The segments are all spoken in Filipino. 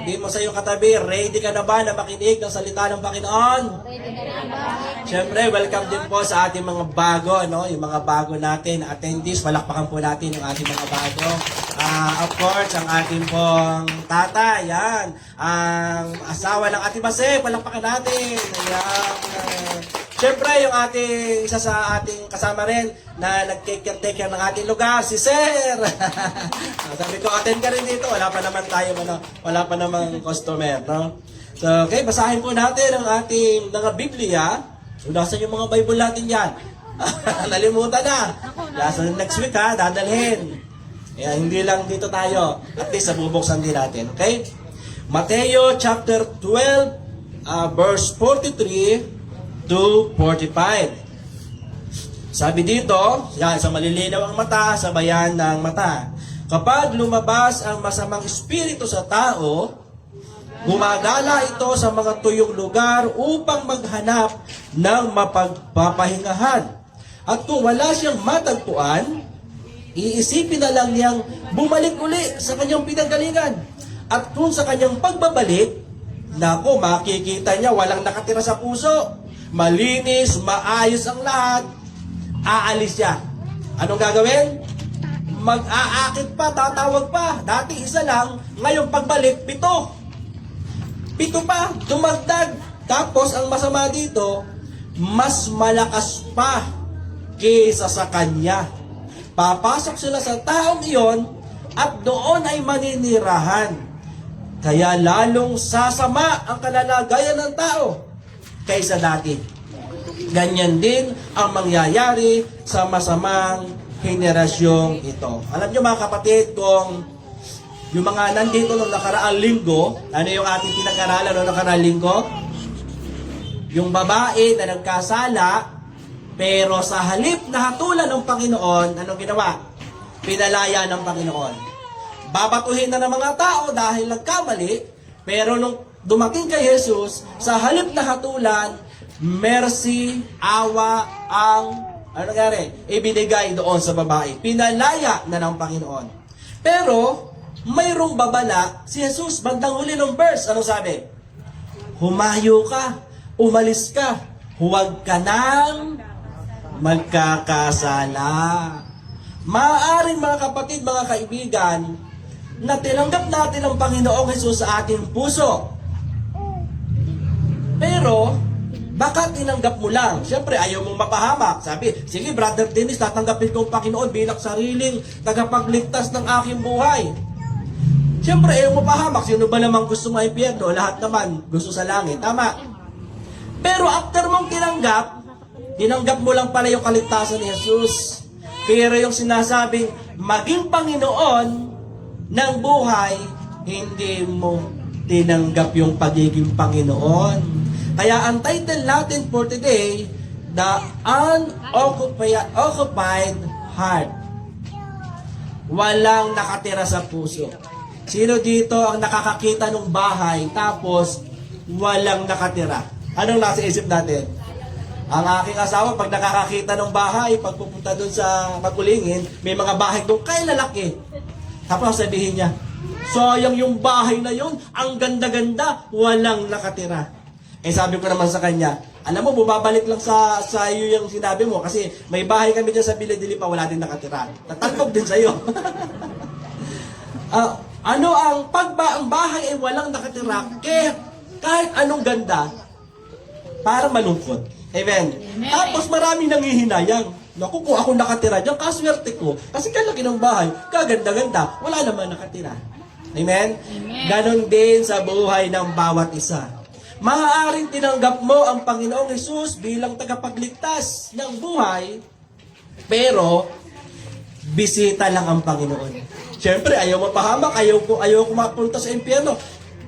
Sabihin mo sa iyong katabi, ready ka na ba na makinig ng salita ng Panginoon? Ready ka na ba? Siyempre, welcome din po sa ating mga bago, no? Yung mga bago natin, attendees, palakpakan po natin yung ating mga bago. Of course, ang ating pong tata, yan. Ang asawa ng ating Base, palakpakan natin. Ayan. Siyempre, yung ating, isa sa ating kasama rin, na nag-take care ng ating lugar, si Sir. Sabi ko, attend ka rin dito. Wala pa naman tayo, wala pa namang customer, no? So, okay, basahin po natin ang ating mga Biblia. So, nasan yung mga Bible natin yan? Nalimutan na. Nasa next week, ha, dadalhin. Kaya hindi lang dito tayo. At least, bubuksan din natin, okay? Mateo chapter 12, verse 43 to 45. Sabi dito, yan, sa malilinaw ang mata, sabayan ng mata. Kapag lumabas ang masamang espiritu sa tao, gumagala ito sa mga tuyong lugar upang maghanap ng mapagpapahingahan. At kung wala siyang matagpuan, iisipin na lang niyang bumalik uli sa kanyang pinanggalingan. At kung sa kanyang pagbabalik, nako, makikita niya walang nakatira sa puso. Malinis, maayos ang lahat, aalis siya. Anong gagawin? Mag-aakit pa, tatawag pa. Dati isa lang, ngayon pagbalik, 7. 7 pa, dumagdag. Tapos ang masama dito, mas malakas pa kaysa sa kanya. Papasok sila sa taong iyon at doon ay maninirahan. Kaya lalong sasama ang kalalagayan ng tao kaysa dati. Ganyan din ang mangyayari sa masamang henerasyong ito. Alam nyo mga kapatid, kung yung mga nandito nung nakaraang linggo, ano yung ating pinag-aralan nung nakaraang linggo? Yung babae na nagkasala, pero sa halip na hatulan ng Panginoon, anong ginawa? Pinalaya ng Panginoon. Babatuhin na ng mga tao dahil nagkamali, pero nung dumating kay Jesus, sa halip na hatulan, mercy, awa, ano nangyari? Ibinigay doon sa babae. Pinalaya na ng Panginoon. Pero, mayroong babala, si Jesus, bandang huli ng verse, ano sabi? Humayo ka, umalis ka, huwag ka nang magkakasala. Maaaring mga kapatid, mga kaibigan, na tinanggap natin ang Panginoong Jesus sa ating puso. Pero, baka tinanggap mo lang. Siyempre, ayaw mong mapahamak. Sabi, sige, Brother Dennis, tatanggapin ko ang Panginoon bilang sariling tagapagligtas ng aking buhay. Siyempre, ayaw mo pahamak. Sino ba namang gusto ng impyerno? Lahat naman gusto sa langit. Tama. Pero after mong tinanggap mo lang pala yung kaligtasan ni Jesus. Pero yung sinasabing, maging Panginoon ng buhay, hindi mo tinanggap yung pagiging Panginoon. Kaya ang title natin for today, The Unoccupied Heart. Walang nakatira sa puso. Sino dito ang nakakakita ng bahay tapos walang nakatira? Anong nasa isip natin? Ang aking asawa, pag nakakakita ng bahay, pag pupunta doon sa Magulingin, may mga bahay doon kay lalaki. Tapos sabihin niya, sayang yung bahay na yun, ang ganda-ganda, walang nakatira. Eh sabi ko naman sa kanya, alam mo, bumabalik lang sa iyo yung sinabi mo kasi may bahay kami dyan sa Bilidilipa, wala din nakatira. Tatalbog din sa iyo. Ang bahay ay walang nakatira, kahit anong ganda, parang malungkot. Amen. Tapos marami nangihinayang. Naku, kung ako nakatira dyan, kaswerte ko. Kasi kalaki ng bahay, kaganda-ganda, wala naman nakatira. Amen? Ganon din sa buhay ng bawat isa. Maaaring tinanggap mo ang Panginoong Jesus bilang tagapagligtas ng buhay, pero bisita lang ang Panginoon. Siyempre, ayaw mapahamak, ayaw ko mapunta sa impyerno.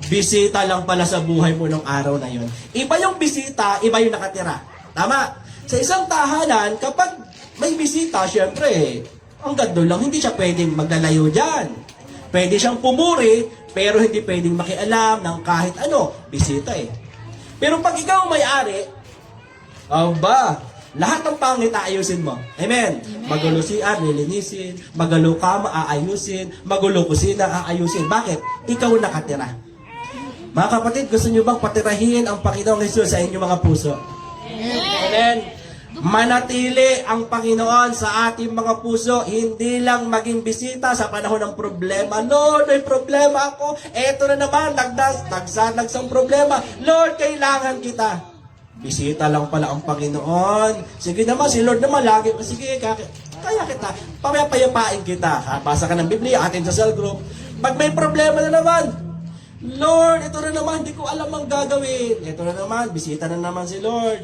Bisita lang pala sa buhay mo ng araw na yon. Iba yung bisita, iba yung nakatira. Tama? Sa isang tahanan, kapag may bisita, siyempre, ang gando lang, hindi siya pwedeng maglalayo dyan. Pwede siyang pumuri, pero hindi pwedeng makialam ng kahit ano. Bisita eh. Pero pag ikaw may-ari, lahat ng pangit aayusin mo. Amen. Magulo CR, nilinisin. Magulo kama, aayusin. Magulo kusina, aayusin. Bakit? Ikaw nakatira. Mga kapatid, gusto nyo bang patirahin ang Panginoong Hesus sa inyong mga puso? Amen. Manatili ang Panginoon sa ating mga puso, hindi lang maging bisita sa panahon ng problema. Lord, may problema ako. Eto na naman, nagsandagsang problema. Lord, kailangan kita. Bisita lang pala ang Panginoon. Sige naman, si Lord naman lagi. Sige, kaya kita. Papayapain kita. Basa ka ng Biblia, atin sa cell group. Pag may problema na naman, Lord, ito na naman, hindi ko alam ang gagawin. Ito na naman, bisita na naman si Lord.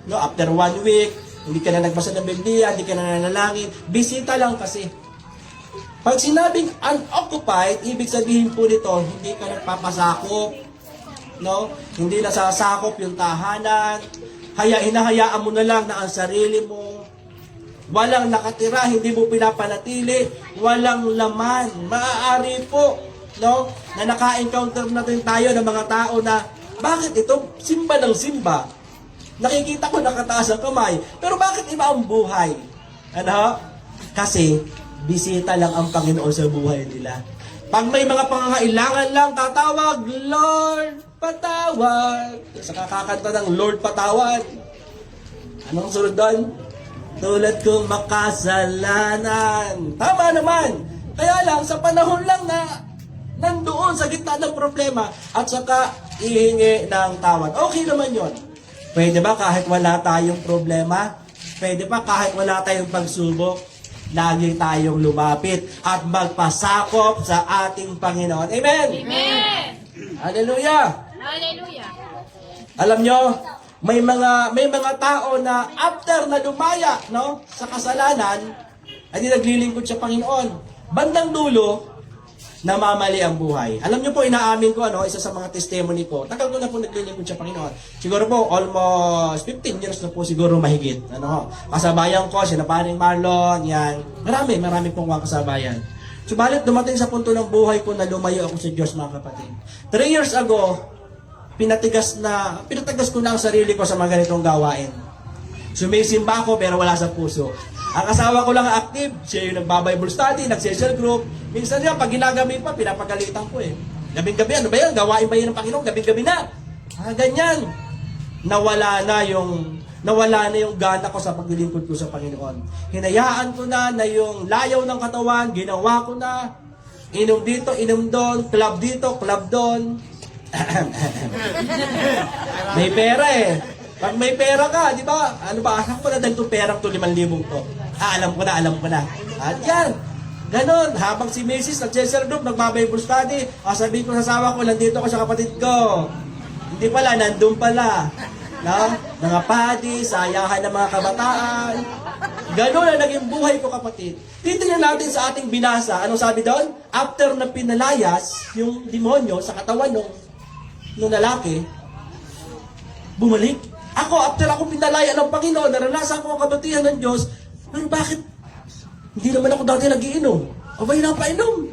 No, after 1 week, hindi ka na nagbasa ng Biblia, hindi ka na nanalangin, bisita lang kasi. Pag sinabing unoccupied, ibig sabihin po nito, hindi ka nagpapasakop, no? Hindi nasasakop yung tahanan, hinahayaan mo na lang na ang sarili mo, walang nakatira, hindi mo pinapanatili, walang laman. Maaari po, no, na naka-encounter natin tayo ng mga tao na, bakit ito? Simba ng simba. Nakikita ko nakataas ang kamay. Pero bakit iba ang buhay? Ano? Kasi, bisita lang ang Panginoon sa buhay nila. Pag may mga pangangailangan lang, tatawag, Lord, patawad. Sa kakakanta ng Lord, patawad. Anong sunod doon? Tulad kong makasalanan. Tama naman. Kaya lang, sa panahon lang na nandoon sa gitna ng problema at saka ihingi ng tawad. Okay naman yon. Pwede ba kahit wala tayong problema? Pwede ba kahit wala tayong pagsubok? Lagi tayong lumapit at magpasakop sa ating Panginoon. Amen! Amen! Hallelujah! Hallelujah! Alam nyo, may mga tao na after na lumaya, no, sa kasalanan, ay di naglilingkod sa Panginoon. Bandang dulo, namamali ang buhay. Alam niyo po, inaamin ko, isa sa mga testimony ko, tagal ko na po naglilingkod sa Panginoon. Siguro po, almost 15 years na po siguro mahigit. Kasabayan ko, sina Paring Marlon, yan. Marami pong mga kasabayan. Subalit, dumating sa punto ng buhay ko na lumayo ako sa Diyos, mga kapatid. 3 years ago, pinatigas ko na ang sarili ko sa mga ganitong gawain. Sumisimba ako pero wala sa puso. Ang asawa ko lang active, siya yung nagba-Bible study, nag-social group. Minsan yan, pag ginagabi pa, pinapagalitan ko eh. Gabing-gabi, ano ba yan? Gawain ba yan ng Panginoon? Gabing-gabi na. Ganyan. Nawala na yung gana ko sa paglilingkod ko sa Panginoon. Hinayaan ko na yung layaw ng katawan, ginawa ko na. Inom dito, inom doon, club dito, club doon. May pera eh. Pag may pera ka, di ba? Ano ba? Alam ko na dahil itong perang to 5,000 to. Alam ko na. At yan. Ganon. Habang si Mrs. nag-social group, nagba-Bible study, sabihin ko sa asawa ko, nandito ko sa kapatid ko. Hindi pala, nandun pala. No? Mga padi, sayahan ng mga kabataan. Ganon ang naging buhay ko, kapatid. Titingnan natin sa ating binasa. Anong sabi doon? After na pinalayas yung demonyo sa katawan nung lalaki, bumalik. After ako pinalaya ng Panginoon, naranasan ko ang kabutihan ng Diyos, pero bakit? Hindi naman ako dati nagiinom. Abay, napainom.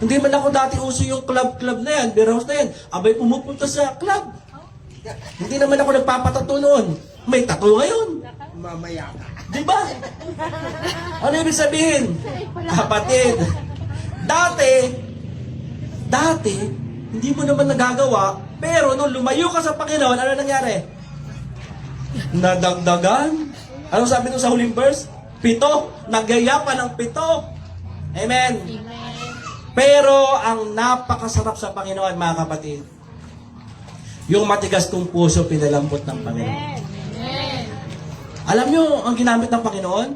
Hindi man ako dati uso yung club na yan, beer house na yan. Abay, pumupunta sa club. Hindi naman ako nagpapatato noon. May tattoo ngayon. Mamaya ka. Di ba? Ano ibig sabihin? Kapatid, dati, hindi mo naman nagagawa, pero nung lumayo ka sa Panginoon, ano nangyari? Nadagdagan. Ano sabi nung sa huling verse? 7. Nagyaya pa ng 7. Amen. Pero ang napakasarap sa Panginoon, mga kapatid, yung matigas kong puso pinalambot ng Panginoon. Alam nyo, ang ginamit ng Panginoon?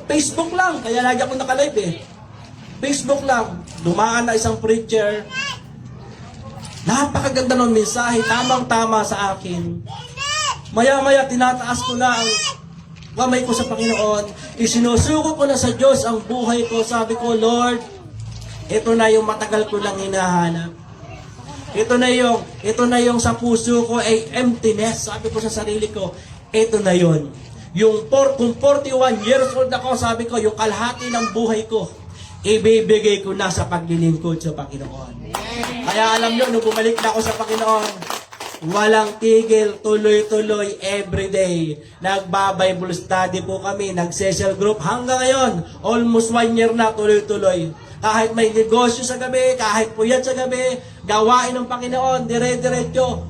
Facebook lang. Kaya lagi ako nakalive eh. Facebook lang. Dumaan na isang preacher. Napakaganda ng mensahe. Tamang-tama sa akin. Maya-maya, tinataas ko na ang kamay ko sa Panginoon. Isinusuko ko na sa Diyos ang buhay ko. Sabi ko, Lord, ito na yung matagal ko lang hinahanap. Ito na yung sa puso ko ay emptiness. Sabi ko sa sarili ko, ito na yun. Kung 41 years old ako, sabi ko, yung kalahati ng buhay ko, ibibigay ko na sa paglilingkod sa Panginoon. Kaya alam nyo, nung bumalik na ako sa Panginoon, walang tigil, tuloy-tuloy, everyday. Nagba-Bible study po kami, nag-social group. Hanggang ngayon, almost 1 year na, tuloy-tuloy. kahit may negosyo sa gabi, kahit puyat sa gabi, gawain ng Panginoon, dire-diretso.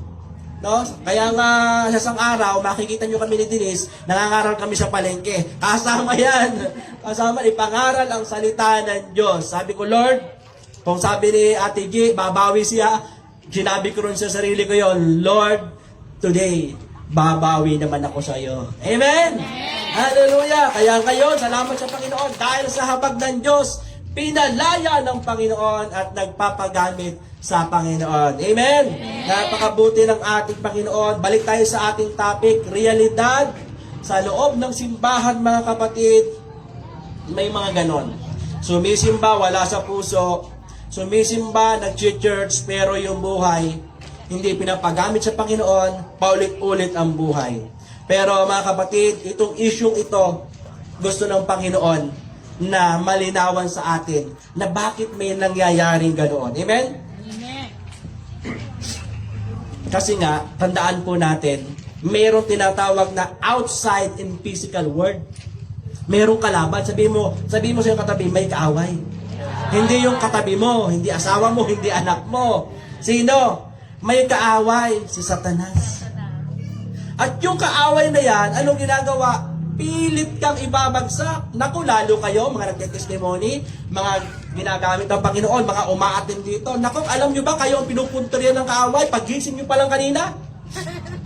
No? Kaya nga sa isang araw, makikita nyo kami ni Denise, nangangaral kami sa palengke. Kasama yan. Kasama, ipangaral ang salita ng Diyos. Sabi ko, Lord, kung sabi ni Ate G, babawi siya, sinabi ko rin sa sarili ko yon, Lord, today, babawi naman ako sa iyo. Amen? Hallelujah! Kaya ngayon, salamat sa Panginoon, dahil sa habag ng Diyos, pinalaya ng Panginoon at nagpapagamit sa Panginoon. Amen? Napakabuti ng ating Panginoon. Balik tayo sa ating topic, realidad. Sa loob ng simbahan, mga kapatid, may mga ganon. Sumisimba, wala sa puso. Sumisimba, nag-church, pero yung buhay, hindi pinapagamit sa Panginoon, paulit-ulit ang buhay. Pero mga kapatid, itong isyong ito, gusto ng Panginoon na malinawan sa atin na bakit may nangyayaring ganoon. Amen? Kasi nga, tandaan po natin, mayroong tinatawag na outside in physical world. Mayroong kalaban. Sabi mo sa iyong katabi, may kaaway. Hindi yung katabi mo, hindi asawa mo, hindi anak mo. Sino? May kaaway, si Satanas. At yung kaaway na yan, anong ginagawa? Pilit kang ibabagsak. Naku, lalo kayo, mga nagtetestimony, mga ginagamit ng Panginoon, mga umaatin dito. Naku, alam nyo ba kayo ang pinupunterian ng kaaway? Pagising nyo pa lang kanina?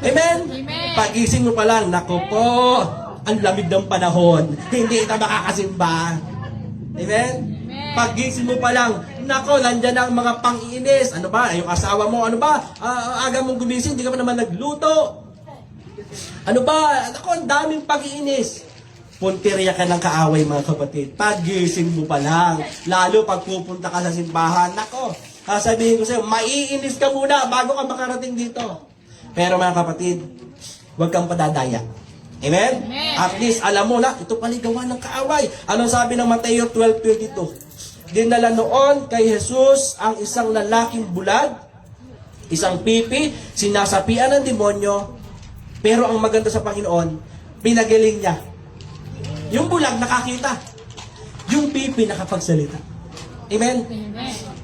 Amen? Pagising nyo pa lang, naku po, ang lamig ng panahon. Hindi ka makakasimba. Amen? Pagising mo pa lang, nako, nandyan ang mga pang-iinis. Ano ba? Yung asawa mo, ano ba? Aga mong gumising, hindi ka pa naman nagluto. Ano ba? Nako, ang daming pag-iinis. Punteriya ka ng kaaway, mga kapatid. Pagising mo pa lang. Lalo pag pupunta ka sa simbahan, nako, sabihin ko sa'yo, maiinis ka muna bago ka makarating dito. Pero mga kapatid, huwag kang padadaya. Amen? At least, alam mo na, ito paligawan ng kaaway. Anong sabi ng Mateo 12:22? Dinala noon kay Jesus ang isang lalaking bulag, isang pipi, sinasapian ng demonyo, pero ang maganda sa Panginoon, pinagaling niya. Yung bulag nakakita, yung pipi nakapagsalita. Amen?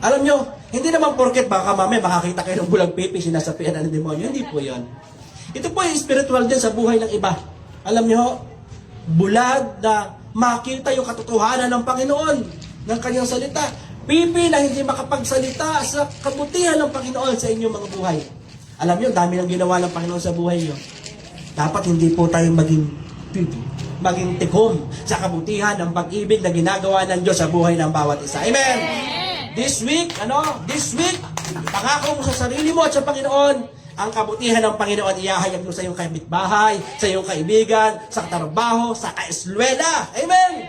Alam nyo, hindi naman porket baka mamaya makakita kayo ng bulag pipi, sinasapian ng demonyo. Hindi po yon. Ito po yung spiritual din sa buhay ng iba. Alam nyo, bulag na makita yung katotohanan ng Panginoon, ng kanyang salita. Pipi na hindi makapagsalita sa kabutihan ng Panginoon sa inyong mga buhay. Alam nyo, dami ng ginawa ng Panginoon sa buhay nyo. Dapat hindi po tayo maging pipi, maging tikom sa kabutihan ng pag-ibig na ginagawa ng Diyos sa buhay ng bawat isa. Amen! This week, pangako mo sa sarili mo at sa Panginoon, ang kabutihan ng Panginoon iahayag mo sa iyong kapitbahay, sa iyong kaibigan, sa trabaho, sa kaeskwela. Amen!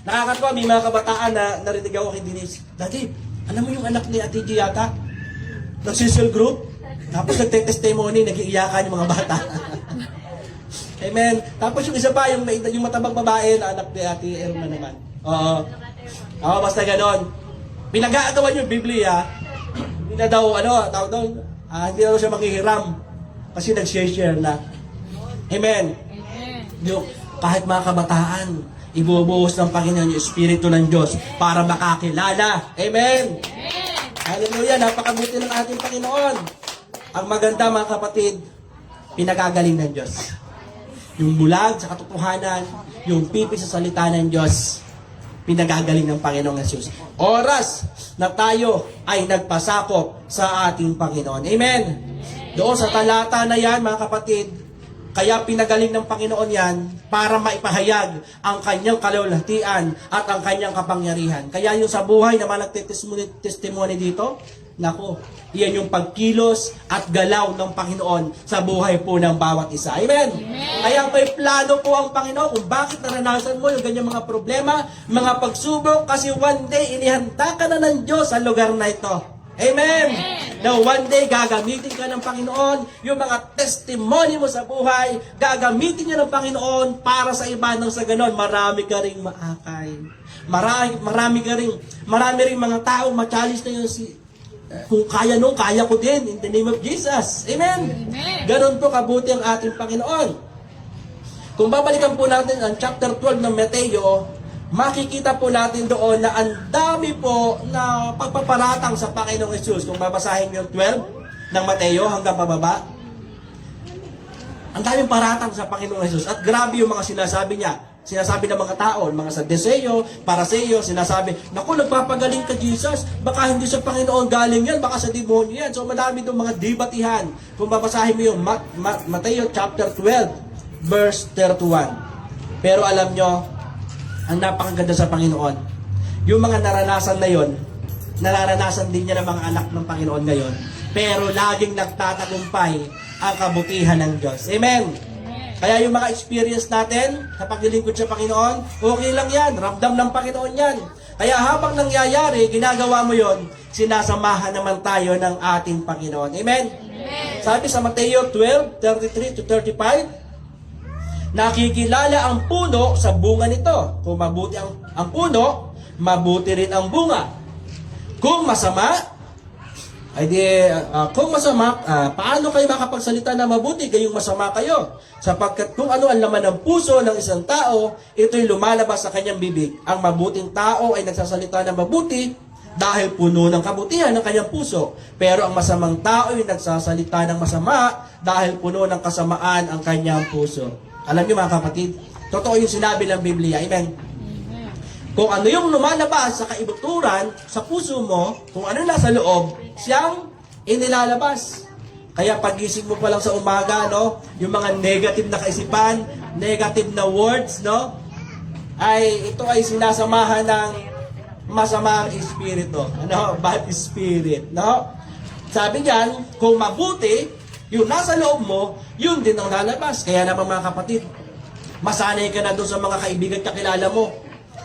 Nakakatawa, may mga kabataan na narinig ako kay Denise. Daddy, alam mo yung anak ni Ate G yata? Nag-social group? Tapos nagte-testimony, nag-iiyakan yung mga bata. Amen. Tapos yung isa pa, yung matabang babae na anak ni Ate Erma naman. Oo, basta ganon. Pinag-aagawan yung Biblia, hindi na daw, tawag doon, hindi na daw siya manghihiram. Kasi nag-share na. Amen. Yung, kahit mga kabataan, ibubuhos ng Panginoon yung Espiritu ng Diyos para makakilala. Amen. Hallelujah. Napakabuti ng ating Panginoon. Ang maganda, mga kapatid, pinagagaling ng Diyos. Yung bulag sa katotohanan, yung pipi sa salita ng Diyos, pinagagaling ng Panginoong Jesus. Oras na tayo ay nagpasakop sa ating Panginoon. Amen. Doon sa talata na yan, mga kapatid, kaya pinagaling ng Panginoon yan para maipahayag ang kanyang kalulahtian at ang kanyang kapangyarihan. Kaya yung sa buhay na nagtestimony dito, nako, iyan yung pagkilos at galaw ng Panginoon sa buhay po ng bawat isa. Amen? Kaya may plano po ang Panginoon kung bakit naranasan mo yung ganyang mga problema, mga pagsubok, kasi one day inihanda ka na ng Diyos sa lugar na ito. Amen! Now, one day, gagamitin ka ng Panginoon, yung mga testimony mo sa buhay, gagamitin niya ng Panginoon para sa iba nang sa ganon, marami ka ring maakay. Marami ring mga tao, ma-challenge na yun kung kaya nung, kaya ko din, in the name of Jesus. Amen! Ganon po kabuti ang ating Panginoon. Kung babalikan po natin ang chapter 12 ng Mateo, makikita po natin doon na ang dami po na pagpaparatang sa Panginoong Hesus. Kung babasahin yung 12 ng Mateo hanggang pababa, ang daming paratang sa Panginoong Hesus. At grabe yung mga sinasabi niya. Sinasabi ng mga tao, mga Sadduceo, Pariseo, sinasabi, naku, nagpapagaling ka, Jesus. Baka hindi sa Panginoon galing yan, baka sa demonyo yan. So madami doon mga debatihan. Kung babasahin mo yung Mateo chapter 12, verse 31. Pero alam nyo, ang napakaganda sa Panginoon, yung mga naranasan na yon, nararanasan din niya ng mga anak ng Panginoon ngayon, pero laging nagtatagumpay ang kabutihan ng Diyos. Amen? Kaya yung mga experience natin sa paglilingkod sa Panginoon, okay lang yan. Ramdam ng Panginoon yan. Kaya habang nangyayari, ginagawa mo yon, sinasamahan naman tayo ng ating Panginoon. Amen? Amen. Sabi sa Mateo 12:33-35, nakikilala ang puno sa bunga nito. Kung mabuti ang puno, mabuti rin ang bunga. Kung masama, kung masama, paano kayo makapagsalita na mabuti gayong masama kayo? Sapagkat kung ano ang laman ng puso ng isang tao, ito'y lumalabas sa kanyang bibig. Ang mabuting tao ay nagsasalita ng mabuti dahil puno ng kabutihan ng kanyang puso. Pero ang masamang tao ay nagsasalita ng masama dahil puno ng kasamaan ang kanyang puso. Alam niyo mga kapatid, totoo yung sinabi ng Biblia. Amen? Kung ano yung lumalabas sa kaibuturan, sa puso mo, kung ano nasa loob, siyang inilalabas. Kaya pagising mo pa lang sa umaga, no, yung mga negative na kaisipan, negative na words, no, ito ay sinasamahan ng masamang espiritu. Ano? Bad spirit, no? Sabi niyan, kung mabuti, yung nasa loob mo, yun din ang lalabas. Kaya naman mga kapatid, masanay ka na doon sa mga kaibigan kakilala mo,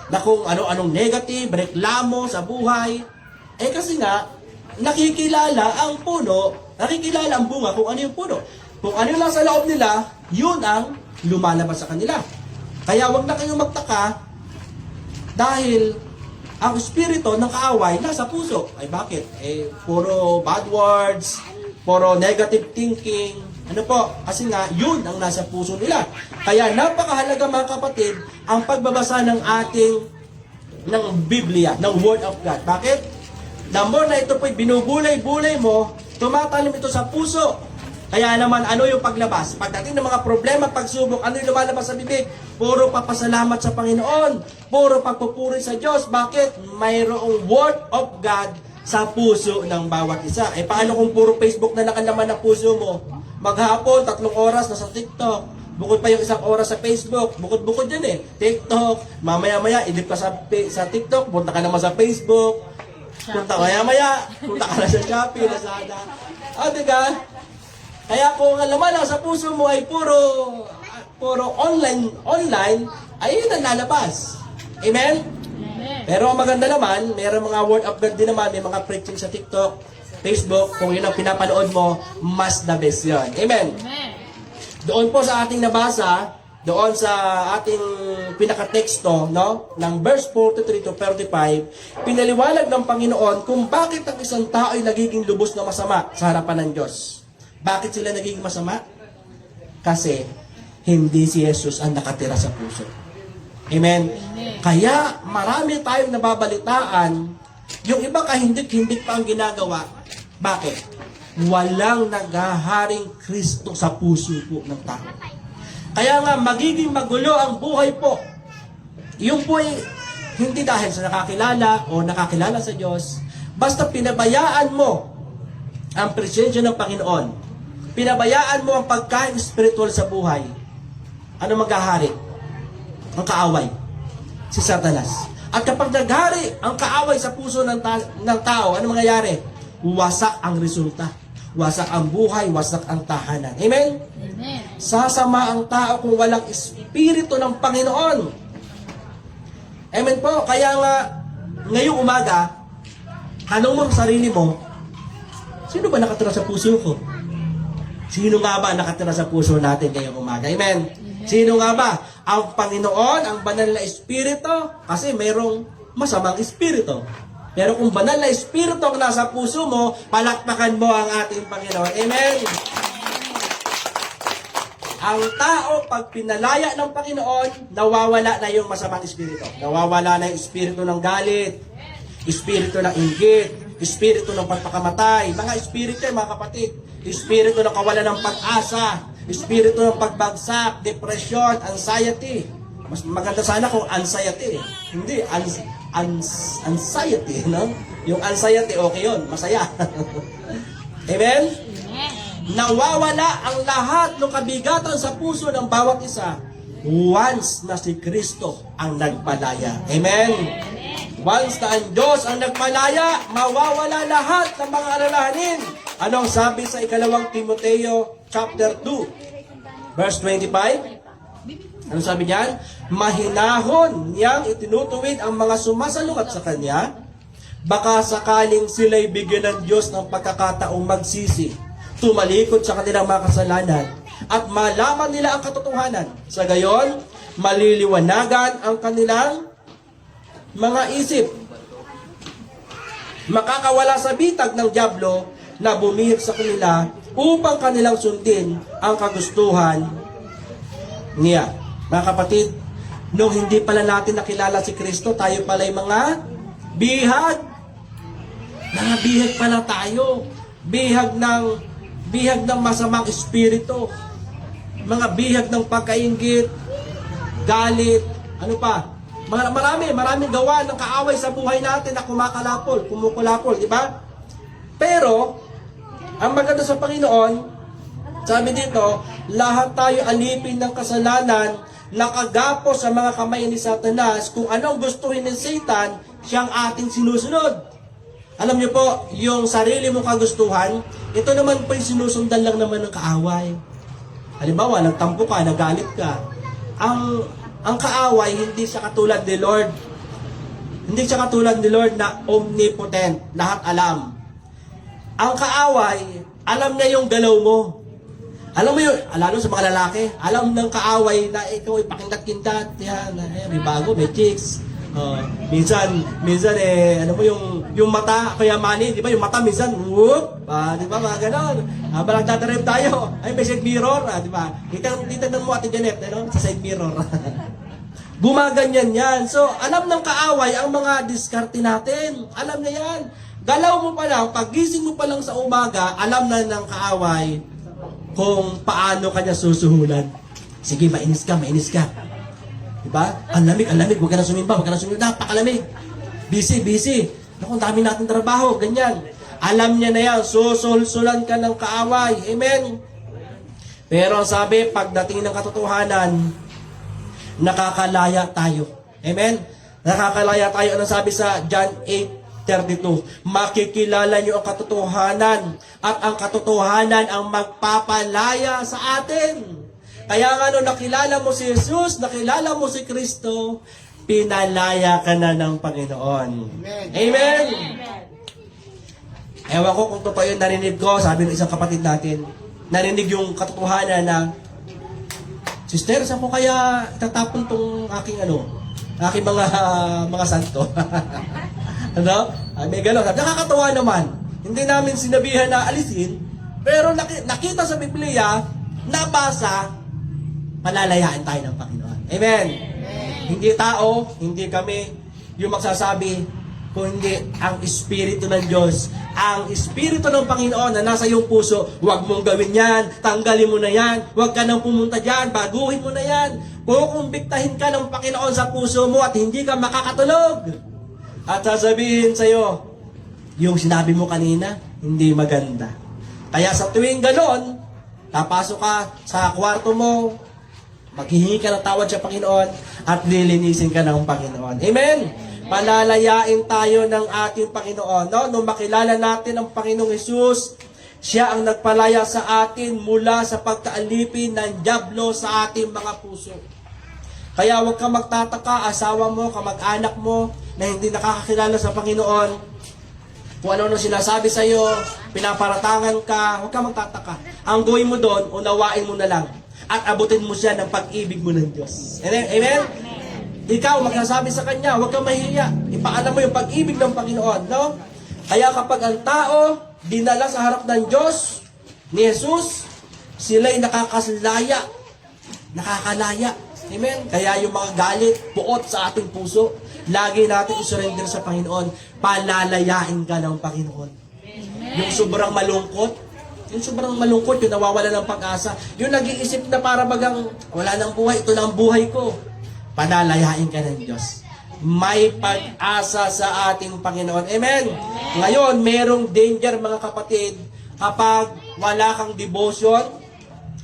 na kung ano-anong negative, reklamo sa buhay. Kasi nga, nakikilala ang puno, nakikilala ang bunga kung ano yung puno. Kung ano yung nasa loob nila, yun ang lumalabas sa kanila. Kaya wag na kayong magtaka dahil ang espiritu ng kaaway nasa puso. Ay bakit? Puro bad words, puro negative thinking. Ano po? Kasi nga, yun ang nasa puso nila. Kaya napakahalaga mga kapatid, ang pagbabasa ng ng Biblia, ng Word of God. Bakit? The more na ito po'y binubulay-bulay mo, tumatalim ito sa puso. Kaya naman, ano yung paglabas? Pagdating ng mga problema, pagsubok, ano yung lumalabas sa bibig? Puro papasalamat sa Panginoon. Puro pagpupuri sa Diyos. Bakit? Mayroong Word of God sa puso ng bawat isa. Paano kung puro Facebook na nakalaman ng puso mo? Maghapon, 3 oras na sa TikTok. Bukod pa yung 1 oras sa Facebook. Bukod-bukod yan TikTok. Mamaya-maya, idip ka sa TikTok. Punta ka naman sa Facebook. Maya-maya, punta ka na sa Shopee, Lazada. Diba? Kaya kung ang laman lang sa puso mo ay puro online, ay yun ang lalabas. Amen? Pero ang maganda naman, mayroong mga word of God din naman, may mga preaching sa TikTok, Facebook, kung yun ang pinapanood mo, mas the best yun. Amen? Doon po sa ating nabasa, doon sa ating pinakateksto, no, ng verse 43 to 35, pinaliwanag ng Panginoon kung bakit ang isang tao ay nagiging lubos na masama sa harapan ng Diyos. Bakit sila nagiging masama? Kasi hindi si Jesus ang nakatira sa puso. Amen? Kaya marami tayong nababalitaan, yung iba kahindik-hindik pa ang ginagawa. Bakit? Walang naghaharing Kristo sa puso po ng tao. Kaya nga, magiging magulo ang buhay po. Yung po ay hindi dahil sa nakakilala o nakakilala sa Diyos, basta pinabayaan mo ang presensya ng Panginoon, pinabayaan mo ang pagkain spiritual sa buhay, ano maghahari? Ang kaaway. Si Satanas. At kapag naghari ang kaaway sa puso ng tao, ano mangyayari? Wasak ang resulta. Wasak ang buhay, wasak ang tahanan. Amen? Amen. Sasama ang tao kung walang espiritu ng Panginoon. Amen po. Kaya nga, ngayong umaga, tanong mo ang sarili mo, sino ba nakatira sa puso ko? Sino nga ba nakatira sa puso natin ngayong umaga? Amen? Amen. Sino nga ba? Ang Panginoon, ang banal na espiritu, kasi mayroong masamang espiritu. Pero kung banal na espiritu ang nasa puso mo, palakpakan mo ang ating Panginoon. Amen? ang tao, pag pinalaya ng Panginoon, nawawala na yung masamang espiritu. Nawawala na yung espiritu ng galit, espiritu ng inggit, espiritu ng pagpakamatay. Mga espiritu, mga kapatid. Espiritu ng kawalan ng pag-asa, espiritu ng pagbagsak, depression, anxiety. Mas maganda sana kung anxiety. Hindi, anxiety, no? Yung anxiety, okay yun, masaya. Amen? Nawawala ang lahat ng kabigatan sa puso ng bawat isa once na si Kristo ang nagpalaya. Amen? Once na ang Diyos ang nagpalaya, mawawala lahat ng mga alalahanin. Anong sabi sa 2 Timoteo chapter 2, verse 25? Anong sabi niyan? Mahinahon niyang itinutuwid ang mga sumasalungat sa Kanya, baka sakaling sila'y bigyan ng Diyos ng pagkakataong magsisi, tumalikod sa kanilang mga kasalanan, at malaman nila ang katotohanan. Sa gayon, maliliwanagan ang kanilang mga isip. Makakawala sa bitag ng dyablo na bumihip sa kanila upang kanilang sundin ang kagustuhan niya. Mga kapatid, nung hindi pala natin nakilala si Kristo, tayo pala'y mga bihag. Mga bihag pala tayo. Bihag ng masamang espiritu. Mga bihag ng pagkainggit, galit, ano pa? Maraming gawa ng kaaway sa buhay natin na kumukulapol, di ba? Pero, ang maganda sa Panginoon, sabi dito, lahat tayo alipin ng kasalanan, nakagapos sa mga kamay ni Satanas, kung anong gustuhin ng Satan, siyang ating sinusunod. Alam niyo po, yung sarili mong kagustuhan, ito naman po yung sinusundan lang naman ng kaaway. Halimbawa, nagtampo ka, nagalit ka. Ang kaaway, hindi siya katulad ni Lord. Hindi siya katulad ni Lord na omnipotent, lahat alam. Ang kaaway, alam niya yung galaw mo. Alam mo yun, lalo sa mga lalaki, alam ng kaaway na ikaw ay pakindat-kindat, yan, may bago, may chicks. Minsan ano mo yung mata, kaya mani, di ba? Yung mata minsan, whoop, di ba? Mga ganon. Habang nagtatarip tayo, ay may side mirror, di ba? Titignan mo Ate Janet, sa side mirror. Gumaganyan yan. So, alam ng kaaway ang mga diskarte natin. Alam na yan. Galaw mo pa lang, pagising mo pa lang sa umaga, alam na ng kaaway kung paano kanya susuhulan. Sige, mainis ka. Diba? Ang lamig. Huwag ka na sumimba. Napakalamig. Busy. Naku, ang dami natin trabaho. Ganyan. Alam niya na yan. Susulsulan ka ng kaaway. Amen? Pero ang sabi, pagdating ng katotohanan, nakakalaya tayo. Amen? Nakakalaya tayo. Anong sabi sa John 8:32? Makikilala niyo ang katotohanan at ang katotohanan ang magpapalaya sa atin. Kaya nga nung nakilala mo si Jesus, nakilala mo si Kristo, pinalaya ka na ng Panginoon. Amen? Ewan ko kung totoo yung narinig ko, sabi ng isang kapatid natin, narinig yung katotohanan na, Sister, saan ko kaya itatapon tong aking mga santo? Ano? May gano'n. Nakakatawa naman. Hindi namin sinabihan na alisin, pero nakita sa Biblia, nabasa, palalayaan tayo ng Panginoon. Amen? Hindi tao, hindi kami yung magsasabi, kung hindi ang Espiritu ng Diyos. Ang Espiritu ng Panginoon na nasa iyong puso, huwag mong gawin yan, tanggalin mo na yan, huwag ka nang pumunta dyan, baguhin mo na yan. Kukumbiktahin ka ng Panginoon sa puso mo at hindi ka makakatulog. At sasabihin sa'yo, yung sinabi mo kanina, hindi maganda. Kaya sa tuwing ganon, tapasok ka sa kwarto mo, maghihingi ka ng tawad sa Panginoon at lilinisin ka ng Panginoon. Amen? Palalayain tayo ng ating Panginoon. No? Nung makilala natin ang Panginoong Hesus, siya ang nagpalaya sa atin mula sa pagkaalipin ng dyablo sa ating mga puso. Kaya huwag ka magtataka, asawa mo, kamag-anak mo, na hindi nakakakilala sa Panginoon. Kung ano-ano sinasabi sa iyo, pinaparatangan ka, huwag ka magtataka. Ang gawin mo doon, unawain mo na lang. At abutin mo siya ng pag-ibig mo ng Diyos. Amen? Ikaw, magsasabi sa Kanya, huwag kang mahiya. Ipaalam mo yung pag-ibig ng Panginoon. No? Kaya kapag ang tao, dinala sa harap ng Diyos, ni Jesus, sila'y nakakaslaya nakakalaya. Amen? Kaya yung mga galit, puot sa ating puso, lagi natin isurrender sa Panginoon, palalayain ka ng Panginoon. Yung sobrang malungkot, yung nawawala ng pag-asa, yung nag-iisip na para bagang wala nang buhay, ito na ang buhay ko, palalayain ka ng Diyos. May pag-asa sa ating Panginoon. Amen? Ngayon, merong danger mga kapatid, kapag wala kang devotion,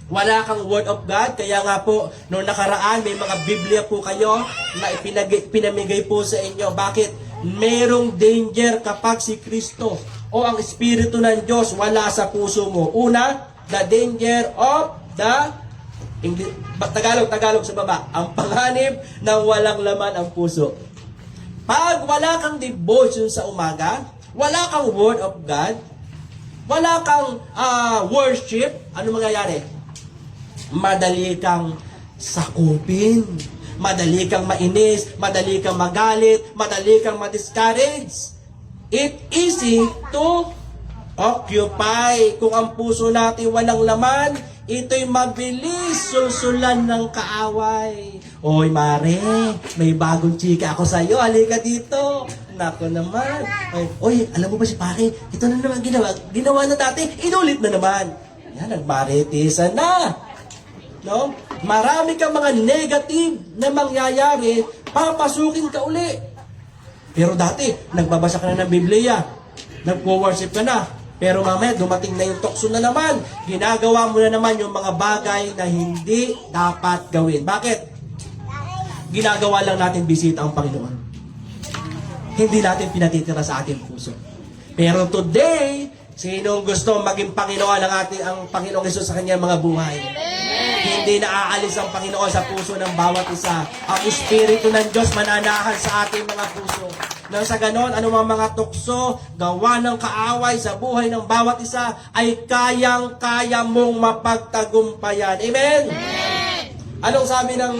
wala kang Word of God. Kaya nga po, noong nakaraan, may mga Biblia po kayo na pinamigay po sa inyo. Bakit? Merong danger kapag si Kristo o ang Espiritu ng Diyos wala sa puso mo. Una, the danger of the Tagalog sa baba. Ang panganib ng walang laman ang puso. Pag wala kang devotion sa umaga, wala kang Word of God, wala kang worship, ano mangyayari? Madali kang sakupin, madali kang mainis, madali kang magalit, madali kang ma-discourage. It's easy to occupy. Kung ang puso natin walang laman, ito'y mabilis sulsulan ng kaaway. Oy, Mare, may bagong chika ako sa'yo. Halika dito. Nako naman. Oy, alam mo ba si Pare? Ito na naman ginawa na dati. Inulit na naman. Yan, nagmaritisan na. No? Marami kang mga negative na mangyayari, papasukin ka uli. Pero dati, nagbabasa ka na ng Biblia. Nagpo-worship ka na. Pero mamaya, dumating na yung tukso na naman. Ginagawa mo na naman yung mga bagay na hindi dapat gawin. Bakit? Ginagawa lang natin bisita ang Panginoon. Hindi natin pinatitira sa ating puso. Pero today, sinong gusto maging Panginoon ang Panginoong Hesus sa kanyang mga buhay? Hindi naaalis ang Panginoon sa puso ng bawat isa. Ang Espiritu ng Diyos mananahan sa ating mga puso. Nang sa ganon, anumang mga tukso, gawa ng kaaway sa buhay ng bawat isa, ay kayang-kaya mong mapagtagumpayan. Amen? Anong sabi ng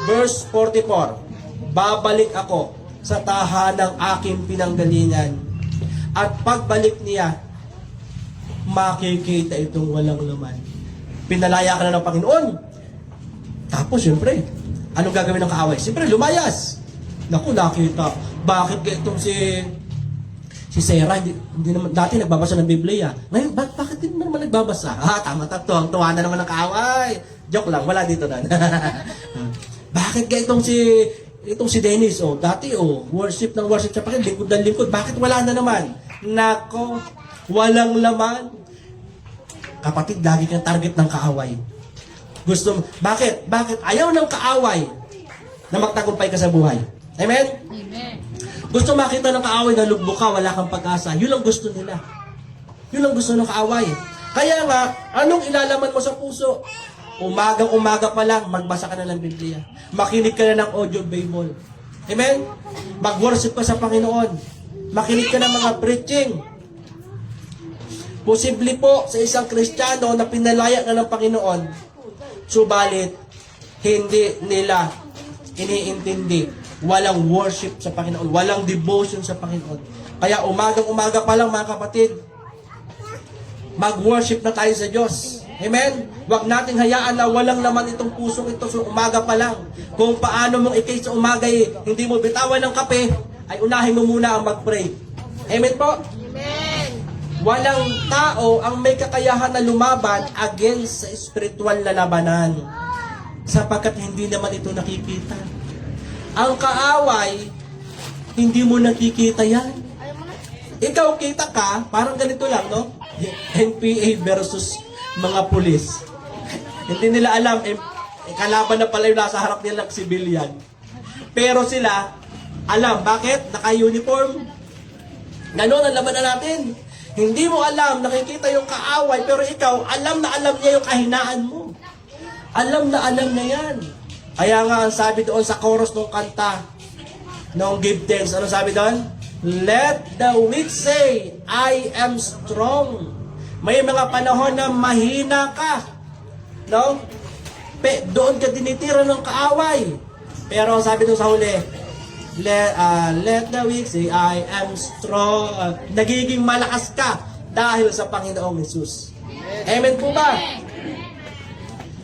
verse 44? Babalik ako sa tahanang aking pinanggalingan. At pagbalik niya, makikita itong walang laman. Pinalaya ka na ng Panginoon. Tapos, siyempre, anong gagawin ng kaaway? Siyempre, lumayas. Naku, nakita. Bakit itong si Sarah, hindi naman, dati nagbabasa ng Biblia. Ngayon, bakit hindi naman nagbabasa? Tama tatto, ang tuwa na naman ng kaaway. Joke lang, wala dito na. Bakit itong si Dennis, dati, worship sa Panginoon, lingkod ng lingkod. Bakit wala na naman? Nako, walang laman. Kapatid, lagi kang target ng kaaway. Bakit? Ayaw ng kaaway na magtagumpay ka sa buhay. Amen? Amen. Gusto makita ng kaaway na lugbo ka, wala kang pag-asa. Yun ang gusto nila. Yun ang gusto ng kaaway. Kaya nga, anong ilalaman mo sa puso? Umagang-umaga pa lang, magbasa ka na ng Biblia. Makinig ka na ng audio Bible. Amen? Mag-worship ka sa Panginoon. Makinig ka ng mga preaching. Posible po sa isang Kristiyano na pinalaya na ng Panginoon, subalit, hindi nila iniintindi. Walang worship sa Panginoon. Walang devotion sa Panginoon. Kaya umagang-umaga pa lang mga kapatid, mag-worship na tayo sa Diyos. Amen? Huwag nating hayaan na walang laman itong pusong ito sa umaga pa lang. Kung paano mong ikay sa umaga hindi mo bitawan ng kape, ay unahin mo muna ang mag-pray. Amen po? Amen. Walang tao ang may kakayahan na lumaban against sa spiritual na labanan. Sapagkat hindi naman ito nakikita. Ang kaaway, hindi mo nakikita yan. Ikaw kita ka, parang ganito lang, no? NPA versus mga pulis. Hindi nila alam, kalaban na pala yung nasa harap nila ng civilian. Pero sila, alam, bakit? Naka-uniform. Ganon ang labanan natin. Hindi mo alam, nakikita yung kaaway, pero ikaw, alam na alam niya yung kahinaan mo. Alam na alam na yan. Kaya nga, ang sabi doon sa chorus ng kanta, nung Give Thanks, ano sabi doon? Let the weak say, I am strong. May mga panahon na mahina ka. No? Doon ka dinitira ng kaaway. Pero sabi doon sa huli, let the weak say, I am strong. Nagiging malakas ka dahil sa Panginoong Hesus. Amen po ba?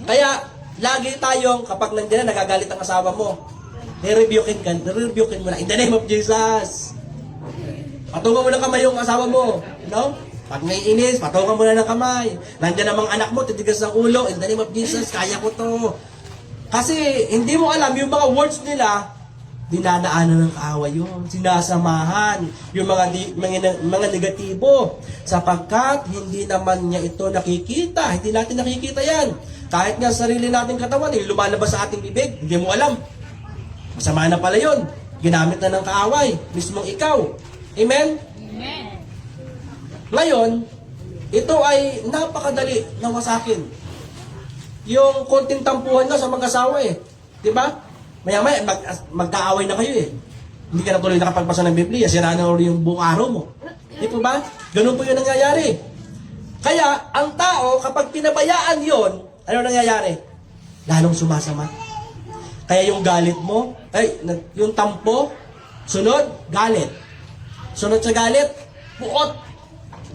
Kaya, lagi tayong, kapag nandiyan na, nagagalit ang asawa mo, re-rebukein mo na, in the name of Jesus. Patungan mo ng kamay yung asawa mo. No? Pag naiinis, patungan mo na ng kamay. Nandiyan namang anak mo, titigas ng ulo, in the name of Jesus, kaya ko to. Kasi, hindi mo alam, yung mga words nila, dinadaanan ng kaaway yun, sinasamahan yung mga negatibo, sapagkat hindi naman niya ito nakikita, hindi natin nakikita yan. Kahit nga sarili nating katawan, lumalabas sa ating bibig, hindi mo alam. Masama na pala yun. Ginamit na ng kaaway, mismong ikaw. Amen? Amen. Ngayon, ito ay napakadali na wasakin. Yung konting tampuhan na sa mag-asawa eh. Diba? Maya-maya, magkaaway na kayo eh. Hindi ka na tuloy nakapagbasa ng Biblia, sira na ulit yung buong araw mo. Di po ba? Ganun po yung nangyayari. Kaya, ang tao, kapag pinabayaan yon, ano nangyayari? Lalong sumasama. Kaya yung galit mo, yung tampo, sunod, galit. Sunod sa galit, buot.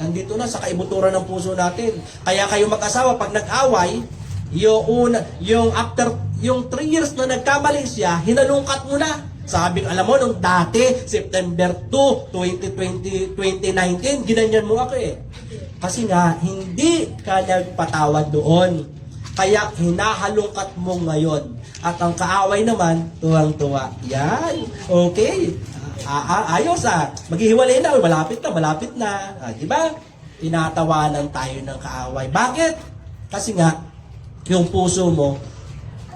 Nandito na sa kaibuturan ng puso natin. Kaya kayo mag-asawa, pag nag-away, yung 3 years na nagkamali siya, hinalungkat mo na. Sabi, alam mo, nung dati, September 2, 2019, ginanyan mo ako eh. Kasi nga, hindi ka nagpatawad doon. Kaya, hinahalungkat mo ngayon. At ang kaaway naman, tuwang-tuwa. Yan. Okay. Ayos maghihiwalay na. Malapit na. Diba? Tinatawanan tayo ng kaaway. Bakit? Kasi nga, yung puso mo,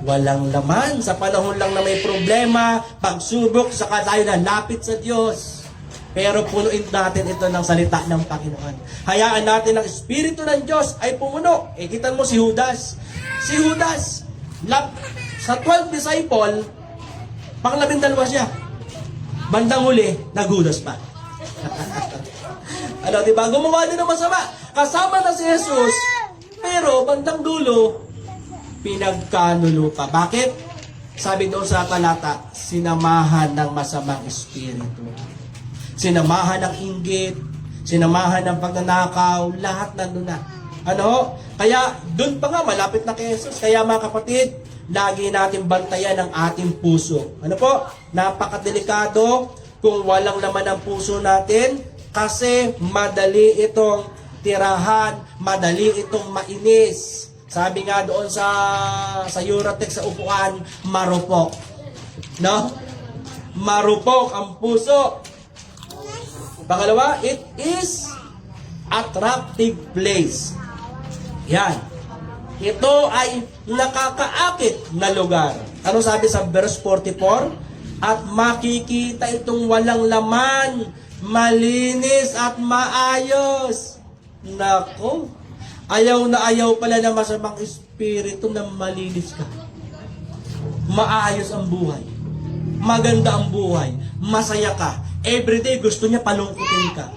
walang laman. Sa panahon lang na may problema, pagsubok, saka tayo na lapit sa Diyos. Pero punuin natin ito ng salita ng Panginoon. Hayaan natin ang Espiritu ng Diyos ay pumuno. Kita mo si Judas. Si Judas, sa 12 disciple, pang-12 siya. Bandang huli, nag-Judas pa. Diba? Gumawa din ng masama. Kasama na si Jesus, pero bandang dulo, pinagkanulo pa. Bakit? Sabi doon sa talata, sinamahan ng masamang espiritu. Sinamahan ng inggit, sinamahan ng pagnanakaw, lahat nandun na. Kaya doon pa nga, malapit na kay Jesus. Kaya mga kapatid, lagi natin bantayan ang ating puso. Napakadelikado kung walang laman ang puso natin kasi madali itong tirahan, madali itong mainis. Sabi nga doon sa Eurotext sa upuan, marupok. No? Marupok ang puso. Pangalawa, it is attractive place. Yan. Ito ay nakakaakit na lugar. Ano sabi sa verse 44? At makikita itong walang laman, malinis at maayos. Nako, ayaw na ayaw pala na masamang espiritu na malinis ka. Maayos ang buhay. Maganda ang buhay. Masaya ka. Everyday gusto niya palungkutin ka.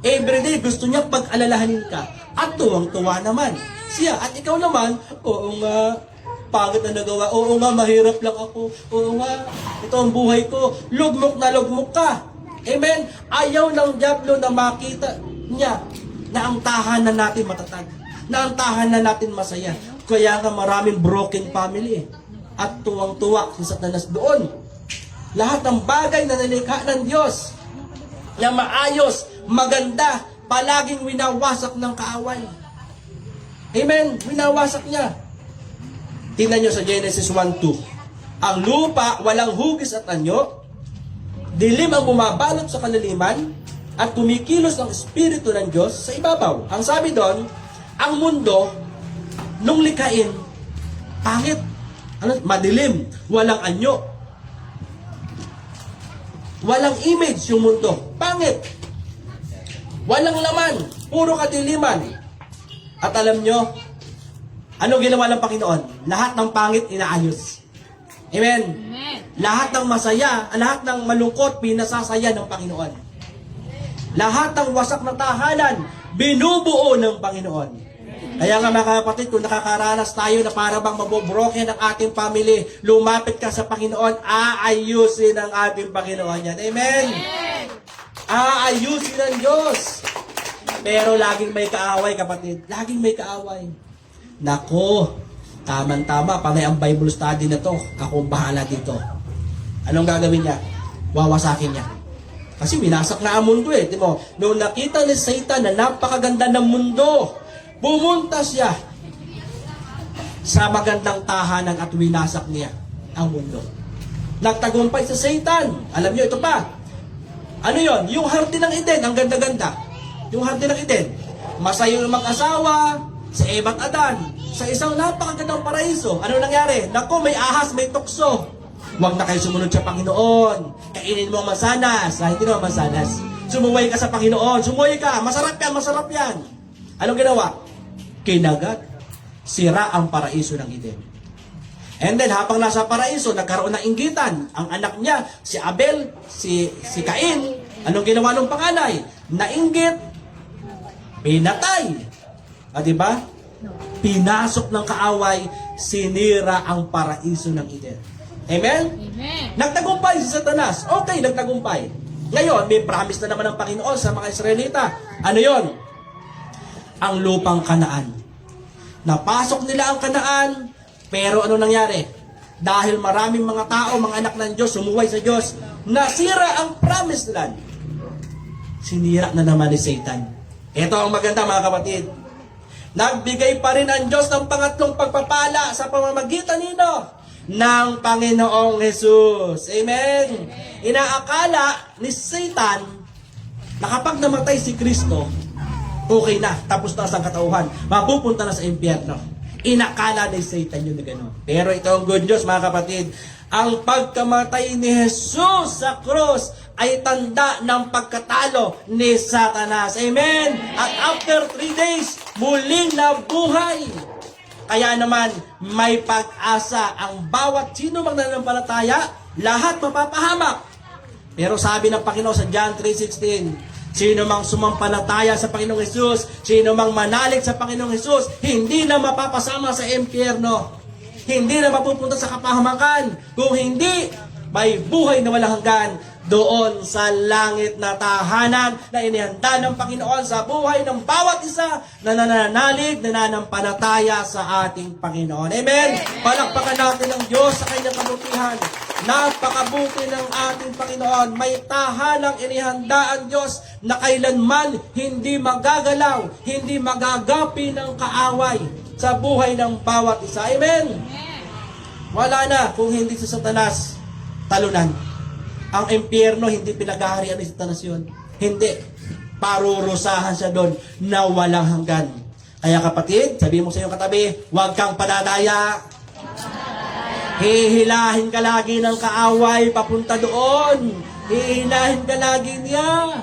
Everyday gusto niya pag-alalahanin ka. At tuwang-tuwa naman siya. At ikaw naman, oo nga, pangit na nagawa. Oo nga, mahirap lang ako. Oo nga, ito ang buhay ko. Lugmok na lugmok ka. Amen? Ayaw ng dyablo na makita niya na ang tahanan natin matatag. Na ang tahanan natin masaya. Kaya nga maraming broken family. At tuwang-tuwa si Satanas doon. Lahat ng bagay na nilikha ng Diyos na maayos, maganda, palaging winawasak ng kaaway. Amen? Winawasak niya. Tingnan nyo sa Genesis 1:2. Ang lupa, walang hugis at anyo, dilim ang bumabalot sa kalaliman, at kumikilos ang Espiritu ng Diyos sa ibabaw. Ang sabi doon, ang mundo, nung likhain, pangit, madilim, walang anyo, walang image yung mundo. Pangit. Walang laman. Puro kadiliman. At alam nyo, ano ginawa ng Panginoon? Lahat ng pangit, inaayos. Amen? Amen. Lahat ng masaya, lahat ng malungkot, pinasasaya ng Panginoon. Lahat ng wasak na tahanan, binubuo ng Panginoon. Kaya nga mga kapatid, kung nakakaranas tayo na para bang mabobroken ang ating family, lumapit ka sa Panginoon, aayusin ang ating Panginoon yan. Amen? Aayusin ng Diyos. Pero laging may kaaway, kapatid. Laging may kaaway. Nako, Tama, panay ang Bible study na to. Ako ang bahala dito. Anong gagawin niya? Wawasakin niya. Kasi winasak na ang mundo eh. Di mo? Noong nakita ni Satan na napakaganda ng mundo, pumunta siya sa magandang tahanan at winasak niya ang mundo. Nagtagumpay sa Satan. Alam niyo, ito pa. Ano yon? Yung Hardin ng Eden, ang ganda-ganda. Yung Hardin ng Eden. Masaya yung mag-asawa, si Eva at Adan, sa isang napakagandang paraiso. Ano nangyari? Naku, may ahas, may tukso. Huwag na kayo sumunod sa Panginoon. Kainin mo ang mansanas. Hindi naman mansanas. Sumuway ka sa Panginoon. Sumuway ka. Masarap yan, masarap yan. Anong ginawa? Kinagat. Sira ang paraiso ng Eden. And then, habang nasa paraiso, nagkaroon ng inggitan. Ang anak niya, si Abel, si Cain. Anong ginawa ng panganay? Nainggit. Pinatay. Diba? Pinasok ng kaaway, sinira ang paraiso ng Eden. Amen? Amen. Nagtagumpay si Satanas. Okay, nagtagumpay. Ngayon, may promise na naman ng Panginoon sa mga Israelita. Ano yon? Ang lupang Kanaan. Napasok nila ang Kanaan, pero ano nangyari? Dahil maraming mga tao, mga anak ng Diyos, sumuway sa Diyos, nasira ang promised land. Sinira na naman ni Satan. Ito ang maganda, mga kapatid. Nagbigay pa rin ang Diyos ng pangatlong pagpapala sa pamamagitan nino ng Panginoong Jesus. Amen? Inaakala ni Satan na kapag namatay si Kristo, okay na, tapos na sa katauhan, mapupunta na sa impyerno. Inakala ni Satan yun na gano'n. Pero ito ang good news, mga kapatid. Ang pagkamatay ni Jesus sa krus ay tanda ng pagkatalo ni Satanas. Amen? At after 3 days, muling nabuhay. Kaya naman, may pag-asa ang bawat sino magnanampalataya, lahat mapapahamak. Pero sabi ng Panginoon sa John 3:16, sino mang sumampalataya sa Panginoong Hesus, sino mang manalig sa Panginoong Hesus, hindi na mapapasama sa impyerno. Hindi na mapupunta sa kapahamakan. Kung hindi, may buhay na walang hanggan doon sa langit na tahanan na inihanda ng Panginoon sa buhay ng bawat isa na nananalig, nananampalataya sa ating Panginoon. Amen? Palakpakan natin ang Diyos sa kanyang kabutihan. Napakabuti ng ating Panginoon. May tahanang inihanda ang Diyos na kailanman hindi magagalaw, hindi magagapi ng kaaway sa buhay ng bawat isa. Amen? Wala na kung hindi si Satanas talunan. Ang impyerno, hindi pinag-aharian ni Satanas yun. Hindi. Parurusahan siya doon na walang hanggan. Kaya kapatid, sabi mo sa iyong katabi, huwag kang padadaya. Hihilahin ka lagi ng kaaway papunta doon. Hihilahin ka lagi niya.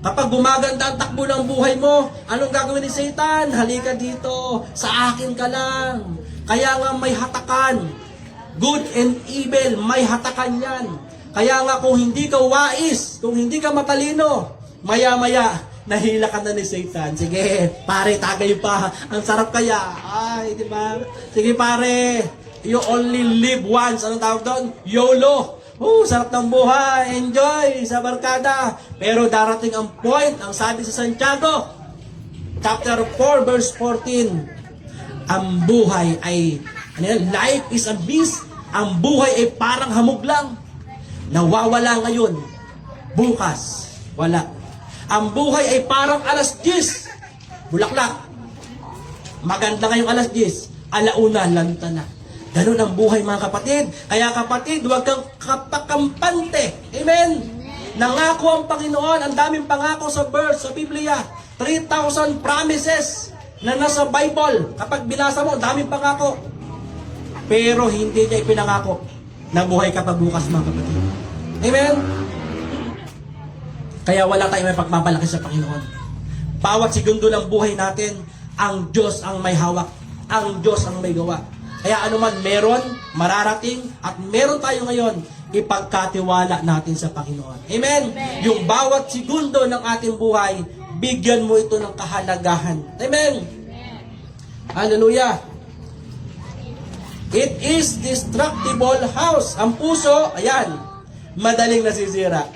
Kapag gumaganda ang takbo ng buhay mo, anong gagawin ni Satan? Halika dito, sa akin ka lang. Kaya nga may hatakan. Good and evil, may hatakan yan. Kaya nga kung hindi ka wais, kung hindi ka matalino, maya-maya, nahila ka na ni Satan. Sige, pare, tagay pa. Ang sarap kaya. Ay, di ba? Sige, pare, you only live once. Anong tawag doon? YOLO. Sarap ng buhay. Enjoy sa barkada. Pero darating ang point, ang sabi sa Santiago, chapter 4, verse 14, ang buhay ay, life is a beast. Ang buhay ay parang hamog lang. Nawawala ngayon. Bukas, wala. Ang buhay ay parang alas 10. Bulaklak. Maganda ngayong alas 10. Alauna, lanta na. Ganun ang buhay, mga kapatid. Kaya kapatid, huwag kang kapakampante. Amen? Nangako ang Panginoon. Ang daming pangako sa verse, sa Biblia. 3,000 promises na nasa Bible. Kapag binasa mo, daming pangako. Pero hindi niya ipinangako na buhay ka pa bukas, mga kapatid. Amen? Kaya wala tayong may pagmamalaki sa Panginoon. Bawat segundo ng buhay natin, ang Diyos ang may hawak. Ang Diyos ang may gawa. Kaya anuman meron, mararating, at meron tayo ngayon, ipagkatiwala natin sa Panginoon. Amen? Amen. Yung bawat segundo ng ating buhay, bigyan mo ito ng kahalagahan. Amen? Amen. Hallelujah! It is destructible house. Ang puso, ayan, madaling nasisira.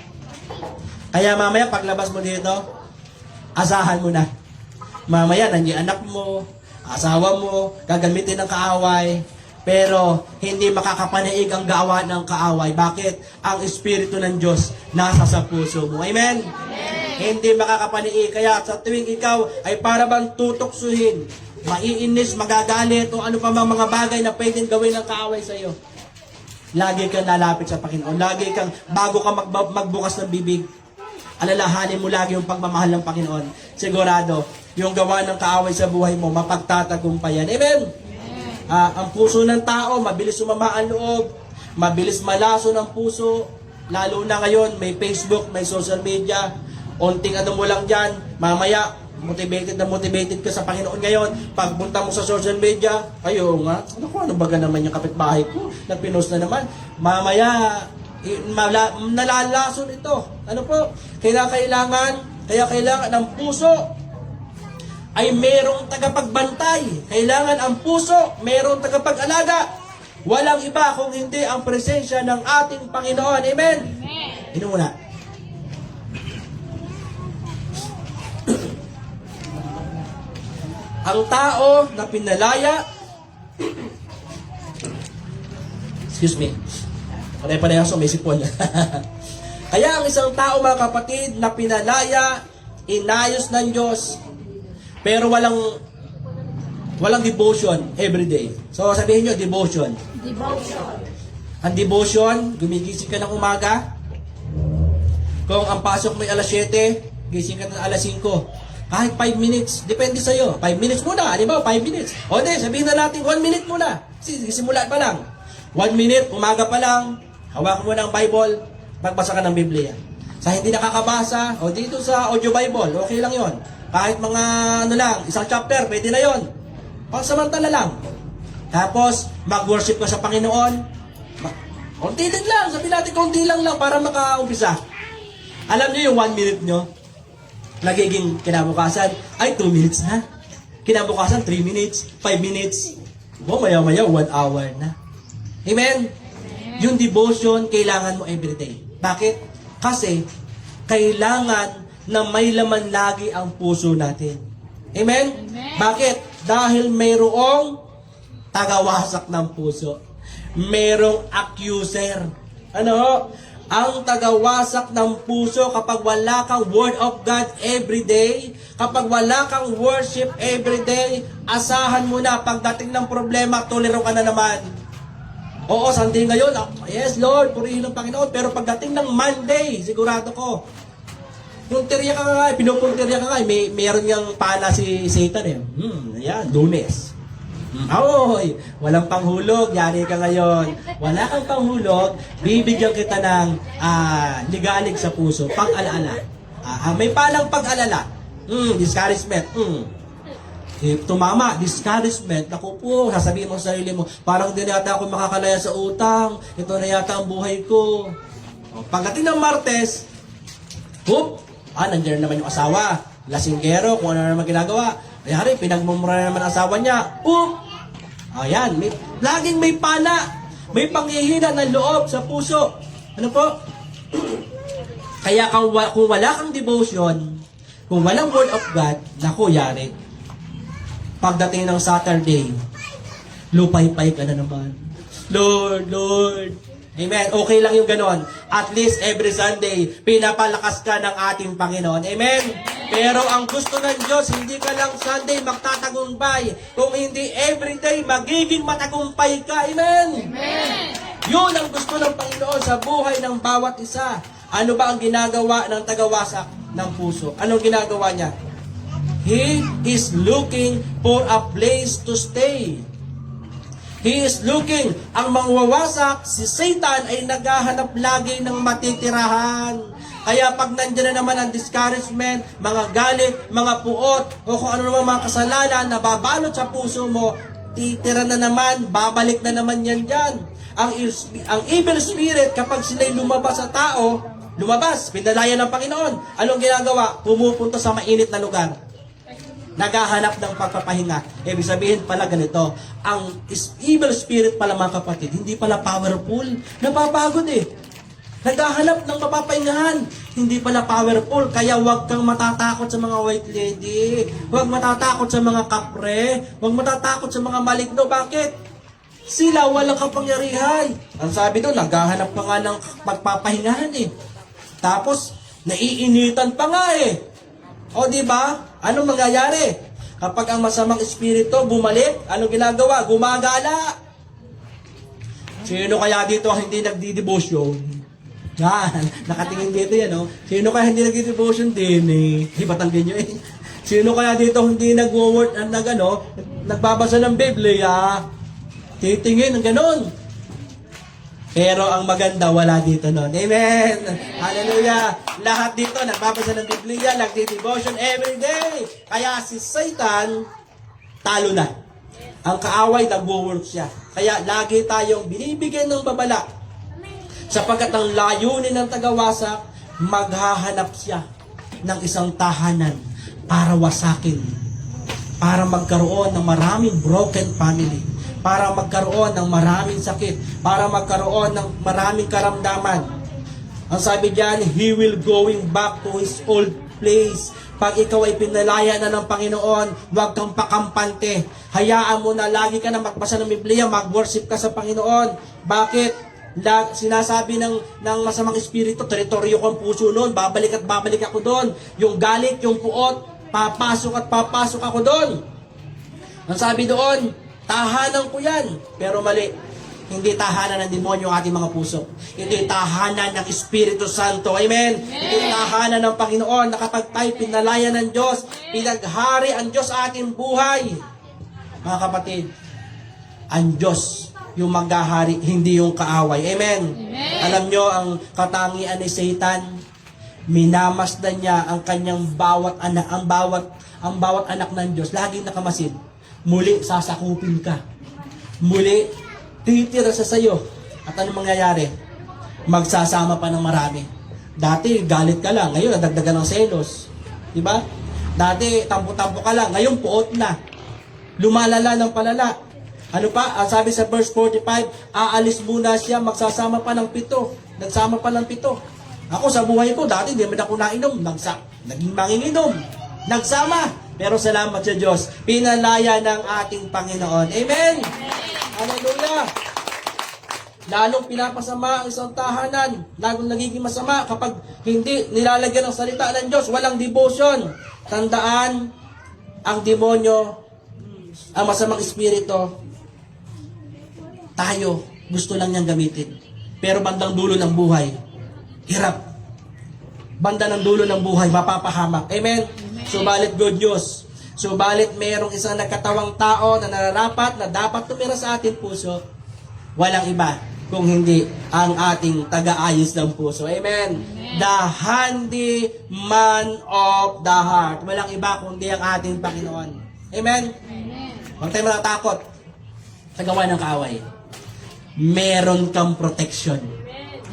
Kaya mamaya paglabas mo dito, asahan mo na. Mamaya nandiyan anak mo, asawa mo, gagamitin ng kaaway, pero hindi makakapanaig ang gawa ng kaaway. Bakit? Ang Espiritu ng Diyos nasa sa puso mo. Amen? Hindi makakapanaig. Kaya sa tuwing ikaw ay para bang tutoksuhin, maiinis, magagalit, o ano pa mga bagay na pwedeng gawin ng kaaway sa iyo, lagi kang lalapit sa Panginoon. Lagi kang, bago ka magbukas ng bibig, alalahanin mo lagi yung pagmamahal ng Panginoon. Sigurado, yung gawa ng kaaway sa buhay mo, mapagtatagumpayan. Amen? Ang puso ng tao, mabilis sumama ang loob, mabilis malaso ng puso, lalo na ngayon, may Facebook, may social media, onting ano mo lang dyan, mamaya, motivated ka sa Panginoon ngayon. Pagpunta mo sa social media, ayo nga, ano ba naman yung kapitbahay ko? Nagpinost na naman. Mamaya, nalalason ito. Ano po? Kaya kailangan ng puso ay merong tagapagbantay. Kailangan ang puso, merong tagapag-alaga. Walang iba kung hindi ang presensya ng ating Panginoon. Amen? Amen. Ino muna. Ang tao na pinalaya, excuse me, panay-panayang sumisipon. Kaya ang isang tao, mga kapatid, na pinalaya, inayos ng Diyos, pero walang devotion everyday. So sabihin nyo, devotion. Ang devotion, gumigising ka ng umaga. Kung ang pasok mo ay alas 7, gising ka ng alas 5. Kahit 5 minutes, depende sa'yo. 5 minutes muna, di ba? 5 minutes. O di, sabihin na natin 1 minute muna. Simula pa lang. 1 minute, umaga pa lang, hawakan mo ng Bible, magbasa ka ng Biblia. Sa hindi nakakabasa, o dito sa audio Bible, okay lang yon. Kahit mga isang chapter, pwede na yon. Pangsamantala lang. Tapos, mag-worship ka sa Panginoon. Konti din lang, sabihin natin konti lang para makaumpisa. Alam niyo yung 1 minute nyo, nagiging kinabukasan, ay 2 minutes na. Kinabukasan, 3 minutes, 5 minutes. Maya-maya, 1 hour na. Amen? Yung devotion, kailangan mo everyday. Bakit? Kasi, kailangan na may laman lagi ang puso natin. Amen? Bakit? Dahil mayroong tagawasak ng puso. Mayroong accuser. Ano? Ang tagawasak ng puso kapag wala kang word of God every day, kapag wala kang worship every day, asahan mo na pagdating ng problema, tuliro ka na naman. Oo, Sunday ngayon, yes Lord, purihin ng Panginoon, pero pagdating ng Monday, sigurado ko, punteriya ka nga, pinupunteriya ka nga, mayroon niyang pala si Satan eh. Yan, Lunes. Ahoy, walang panghulog, yari ka ngayon. Wala kang panghulog, bibigyan kita ng ligalig sa puso, pag-alala. May palang pag-alala. Discouragement. Tumama, discouragement. Naku po, sasabihin mo sa sarili mo, parang din yata ako makakalaya sa utang. Ito na yata ang buhay ko. Pagdating ng Martes, nandiyan naman yung asawa. Lasinggero, kung ano naman ginagawa. Kaya pinagmumura naman ang asawa niya. Ayan, laging may pana. May panghihina ng loob sa puso. Ano po? Kaya kung wala kang devotion, kung walang word of God, naku, yari. Pagdating ng Saturday, lupay-pay ka na naman. Lord. Amen. Okay lang yung ganon. At least every Sunday, pinapalakas ka ng ating Panginoon. Amen. Pero ang gusto ng Diyos, hindi ka lang Sunday magtatagumpay. Kung hindi everyday, magiging matagumpay ka. Amen. Yun ang gusto ng Panginoon sa buhay ng bawat isa. Ano ba ang ginagawa ng tagawasak ng puso? Anong ginagawa niya? He is looking for a place to stay. He is looking. Ang mangwawasak, si Satan ay naghahanap lagi ng matitirahan. Kaya pag nandiyan na naman ang discouragement, mga galit, mga puot, o kung ano naman mga kasalanan na babalot sa puso mo, titira na naman, babalik na naman yan dyan. Ang evil spirit, kapag sila'y lumabas sa tao, pinalaya ng Panginoon. Anong ginagawa? Pumupunta sa mainit na lugar. Naghahanap ng pagpapahinga. Ibig sabihin pala ganito, ang evil spirit pala mga kapatid, hindi pala powerful. Napapagod eh. Naghahanap ng mapapahingahan. Hindi pala powerful, kaya huwag kang matatakot sa mga white lady. Huwag matatakot sa mga kapre. Huwag matatakot sa mga maligno. Bakit? Sila walang kapangyarihan. Ang sabi doon, naghahanap pa nga ng pagpapahingahan eh. Tapos, naiinitan pa nga eh. O di ba? Anong mangyayari? Kapag ang masamang espiritu bumalik, anong ginagawa? Gumagala. Sino kaya dito ang hindi nagdi-devotion? Yan, nakatingin dito yan, no? Sino kaya hindi nagdi-devotion din eh? Di ba tanggin nyo eh? Sino kaya dito hindi nagbabasa ng Biblia? Titingin ng ganon. Pero ang maganda, wala dito nun. Amen! Hallelujah! Lahat dito, nagbabasa ng Biblia, nagdi-devotion every day. Kaya si Satan, talo na. Ang kaaway, nag-work siya. Kaya lagi tayong binibigyan ng babala. Sapagkat ang layunin ng tagawasak, maghahanap siya ng isang tahanan para wasakin. Para magkaroon ng maraming broken family. Para magkaroon ng maraming sakit. Para magkaroon ng maraming karamdaman. Ang sabi diyan, he will going back to his old place. Pag ikaw ay pinalaya na ng Panginoon, huwag kang pakampante. Hayaan mo na lagi ka na magbasa ng Biblia, mag-worship ka sa Panginoon. Bakit? Sinasabi ng masamang espiritu, teritoryo ko ang puso noon, babalik at babalik ako doon. Yung galit, yung puot, papasok at papasok ako doon. Ang sabi doon, tahanan ko yan. Pero mali, hindi tahanan ng demonyo ang ating mga puso. Hindi tahanan ng Espiritu Santo. Amen? Hindi tahanan ng Panginoon na kapag tayo pinalaya ng Diyos, pinaghari ang Diyos sa ating buhay. Mga kapatid, ang Diyos yung maghahari, hindi yung kaaway. Amen? Alam nyo, ang katangian ni Satan, minamasdan niya ang kanyang bawat anak, ang bawat anak ng Diyos, laging nakamasid. Muli, sasakupin ka. Muli, titira sa sayo. At ano mangyayari? Magsasama pa ng marami. Dati, galit ka lang. Ngayon, nadagdagan ng selos. Diba? Dati, tampo-tampo ka lang. Ngayon, puot na. Lumalala ng palala. Ano pa? Ang sabi sa verse 45, aalis muna siya, magsasama pa ng 7. Nagsama pa ng 7. Ako sa buhay ko, dati hindi man ako nainom. Naging manginginom. Nagsama. Pero salamat sa Diyos, pinalaya ng ating Panginoon. Amen! Hallelujah! Lalong pinapasama ang isang tahanan. Lalong nagiging masama kapag hindi nilalagyan ng salita ng Diyos. Walang devotion. Tandaan, ang demonyo, ang masamang espiritu, tayo, gusto lang niyang gamitin. Pero bandang dulo ng buhay, hirap. Banda ng dulo ng buhay, mapapahamak. Amen? Subalit good news. Subalit mayroong isang nagkatawang tao na nararapat na dapat tumira sa ating puso. Walang iba kung hindi ang ating taga-ayos ng puso. Amen? The handyman of the heart. Walang iba kundi ang ating Panginoon. Amen? Huwag tayo matatakot sa gawa ng kaaway. Meron kang protection.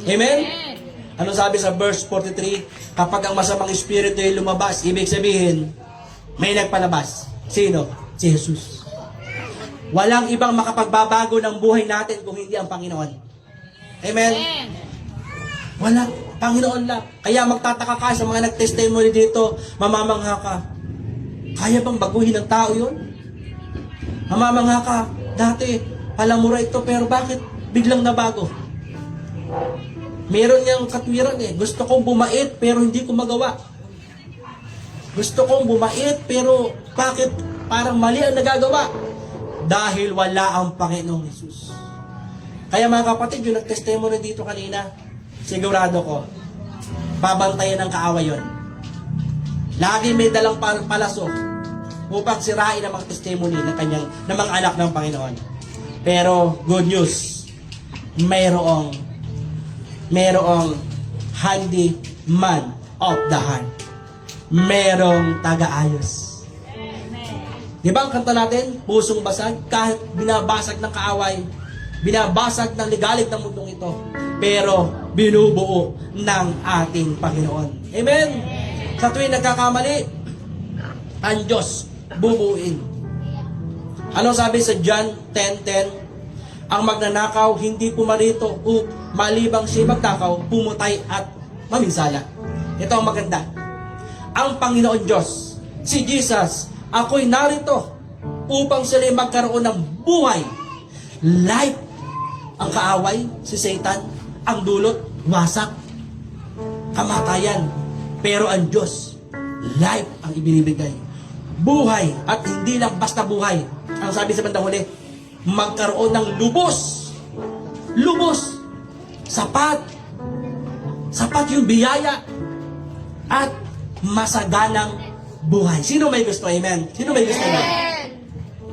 Amen? Ano sabi sa verse 43? Kapag ang masamang espiritu ay lumabas, ibig sabihin, may nagpalabas. Sino? Si Jesus. Walang ibang makapagbabago ng buhay natin kung hindi ang Panginoon. Amen? Wala. Panginoon lang. Kaya magtataka ka sa mga nag-testimony dito, mamamangha ka. Kaya bang baguhin ng tao yun? Mamamangha ka. Dati, palamura ito, pero bakit biglang nabago? Meron niyang katwiran eh. Gusto kong bumait, pero hindi ko magawa. Gusto kong bumait, pero bakit parang mali ang nagagawa? Dahil wala ang Panginoong Jesus. Kaya mga kapatid, yung nag-testimony dito kanina, sigurado ko, babantayan ng kaaway yun. Lagi may dalang palaso upang sirain ang mga testimony ng mga anak ng Panginoon. Pero, good news, mayroong handyman of the heart. Merong taga-ayos. Di ba ang kanta natin? Pusong basag, kahit binabasag ng kaaway, binabasag ng ligalig ng mundong ito, pero binubuo ng ating Panginoon. Amen? Sa tuwing nagkakamali, ang Diyos bubuin. Ano sabi sa John 10:10? Ang magnanakaw hindi pumarito malibang siya magtakaw, pumutay at maminsala. Ito ang maganda. Ang Panginoon Diyos, si Jesus, ako'y narito upang sila magkaroon ng buhay. Life. Ang kaaway, si Satan, ang dulot, wasak, kamatayan. Pero ang Diyos, life ang ibinibigay. Buhay, at hindi lang basta buhay. Ang sabi sa bandang huli, magkaroon ng lubos. Lubos. Sapat. Sapat yung biyaya. At masaganang buhay. Sino may gusto? Amen? Sino may gusto? Amen?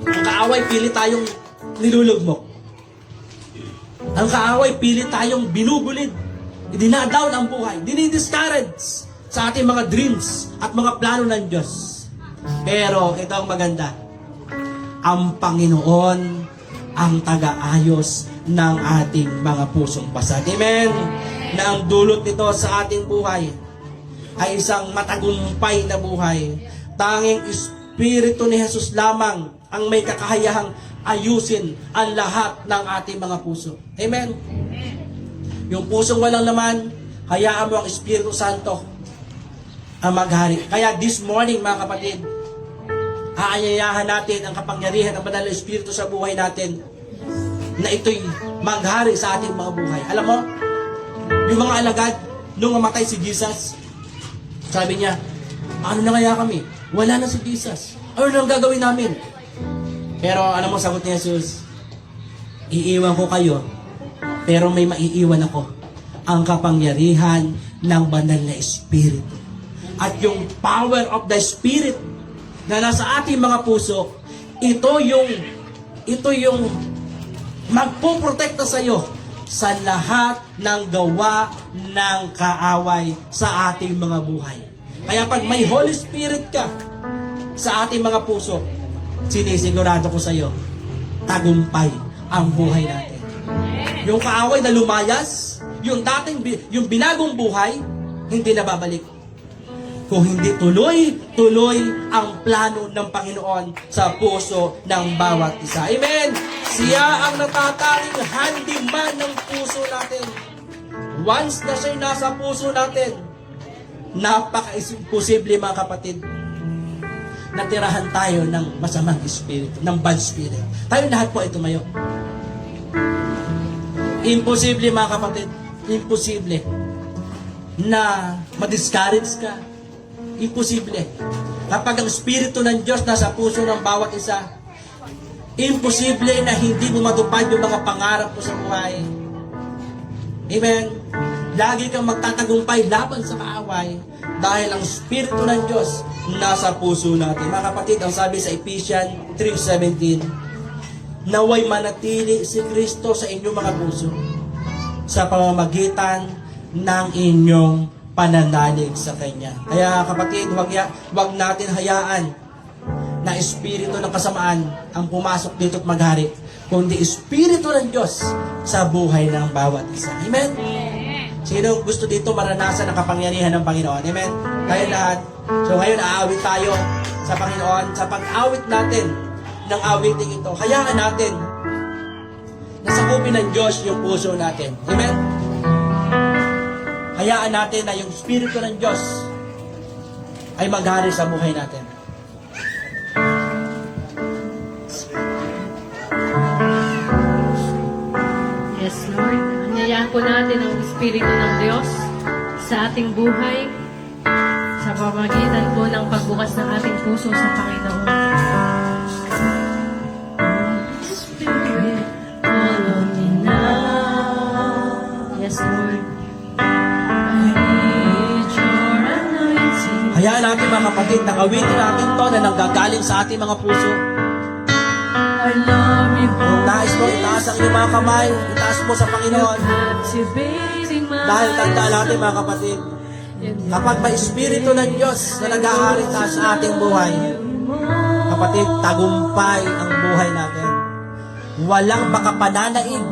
Ang kaaway, pili tayong nilulugmok. Ang kaaway, pili tayong binubulid. Idinadown ang buhay. Dinidiscourage sa ating mga dreams at mga plano ng Diyos. Pero ito ang maganda. Ang Panginoon ang taga-ayos ng ating mga pusong pasad. Amen? Na ang dulot nito sa ating buhay ay isang matagumpay na buhay. Tanging Espiritu ni Jesus lamang ang may kakahayahang ayusin ang lahat ng ating mga puso. Amen? Yung pusong walang laman, hayaan mo ang Espiritu Santo ang maghari. Kaya this morning, mga kapatid, aanyayahan natin ang kapangyarihan ng Banal na Espiritu sa buhay natin na ito'y maghari sa ating mga buhay. Alam mo, yung mga alagad, nung mamatay si Jesus, sabi niya, ano na kaya kami? Wala na si Jesus. Ano nang gagawin namin? Pero alam mo, sagot ni Jesus, iiwan ko kayo, pero may maiiwan ako, ang kapangyarihan ng Banal na Espiritu. At yung power of the Spirit na nasa ating mga puso, ito yung magpoprotekta sa iyo sa lahat ng gawa ng kaaway sa ating mga buhay. Kaya pag may Holy Spirit ka sa ating mga puso, sinisigurado ko sa iyo, tagumpay ang buhay natin. Yung kaaway na lumayas, yung binagong buhay, hindi na babalik. Kung hindi tuloy ang plano ng Panginoon sa puso ng bawat isa. Amen! Siya ang natatanging handyman ng puso natin. Once na siya'y nasa puso natin, napaka-imposible mga kapatid, natirahan tayo ng masamang espiritu, ng bad spirit. Tayo lahat po ay tumayo. Imposible mga kapatid, imposible na ma-discourage ka. Imposible. Kapag ang Espiritu ng Diyos nasa puso ng bawat isa, imposible na hindi mo matupad yung mga pangarap mo sa buhay. Amen? Lagi kang magtatagumpay laban sa kaaway dahil ang Espiritu ng Diyos nasa puso natin. Mga kapatid, ang sabi sa Ephesians 3:17, naway manatili si Kristo sa inyong mga puso sa pamamagitan ng inyong pananalig sa Kanya. Kaya kapatid, wag natin hayaan na espiritu ng kasamaan ang pumasok dito at maghari, kundi espiritu ng Diyos sa buhay ng bawat isa. Amen? Sino gusto dito maranasan ang kapangyarihan ng Panginoon? Amen? Tayo lahat. So ngayon, aawit tayo sa Panginoon. Sa pag-awit natin ng awiting ito, hayaan natin na sakupin ng Diyos yung puso natin. Amen? Hayaan natin na yung Espiritu ng Diyos ay maghari sa buhay natin. Yes, Lord. Anyayahan po natin ang Espiritu ng Diyos sa ating buhay sa pamamagitan po ng pagbukas ng ating puso sa Panginoon. Spirit, follow me now. Yes, Lord. Hayaan natin mga kapatid, nakawitin natin to na nanggagaling sa ating mga puso. I love you. Kung nais mo, itaas ang iyong mga kamay, itaas mo sa Panginoon. Dahil tanda natin mga kapatid, kapag may Espiritu ng Diyos na nag-aari sa ating buhay, kapatid, tagumpay ang buhay natin. Walang makapananaig,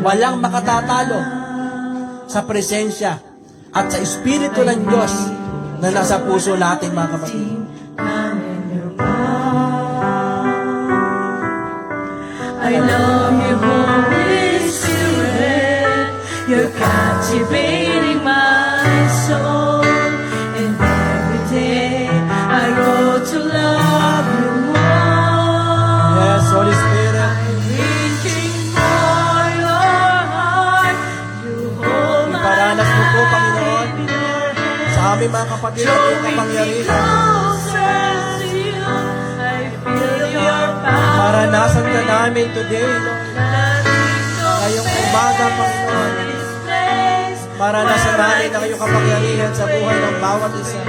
walang makatatalo sa presensya at sa Espiritu ng Diyos na nasa puso natin mga kapatid. I love you, Holy Spirit. aming mga kapatid at iyong kapangyarihan. Maranasan ka namin today, Lord. Ngayong umaga, Panginoon. Maranasan namin ang iyong kapangyarihan sa buhay ng bawat isa.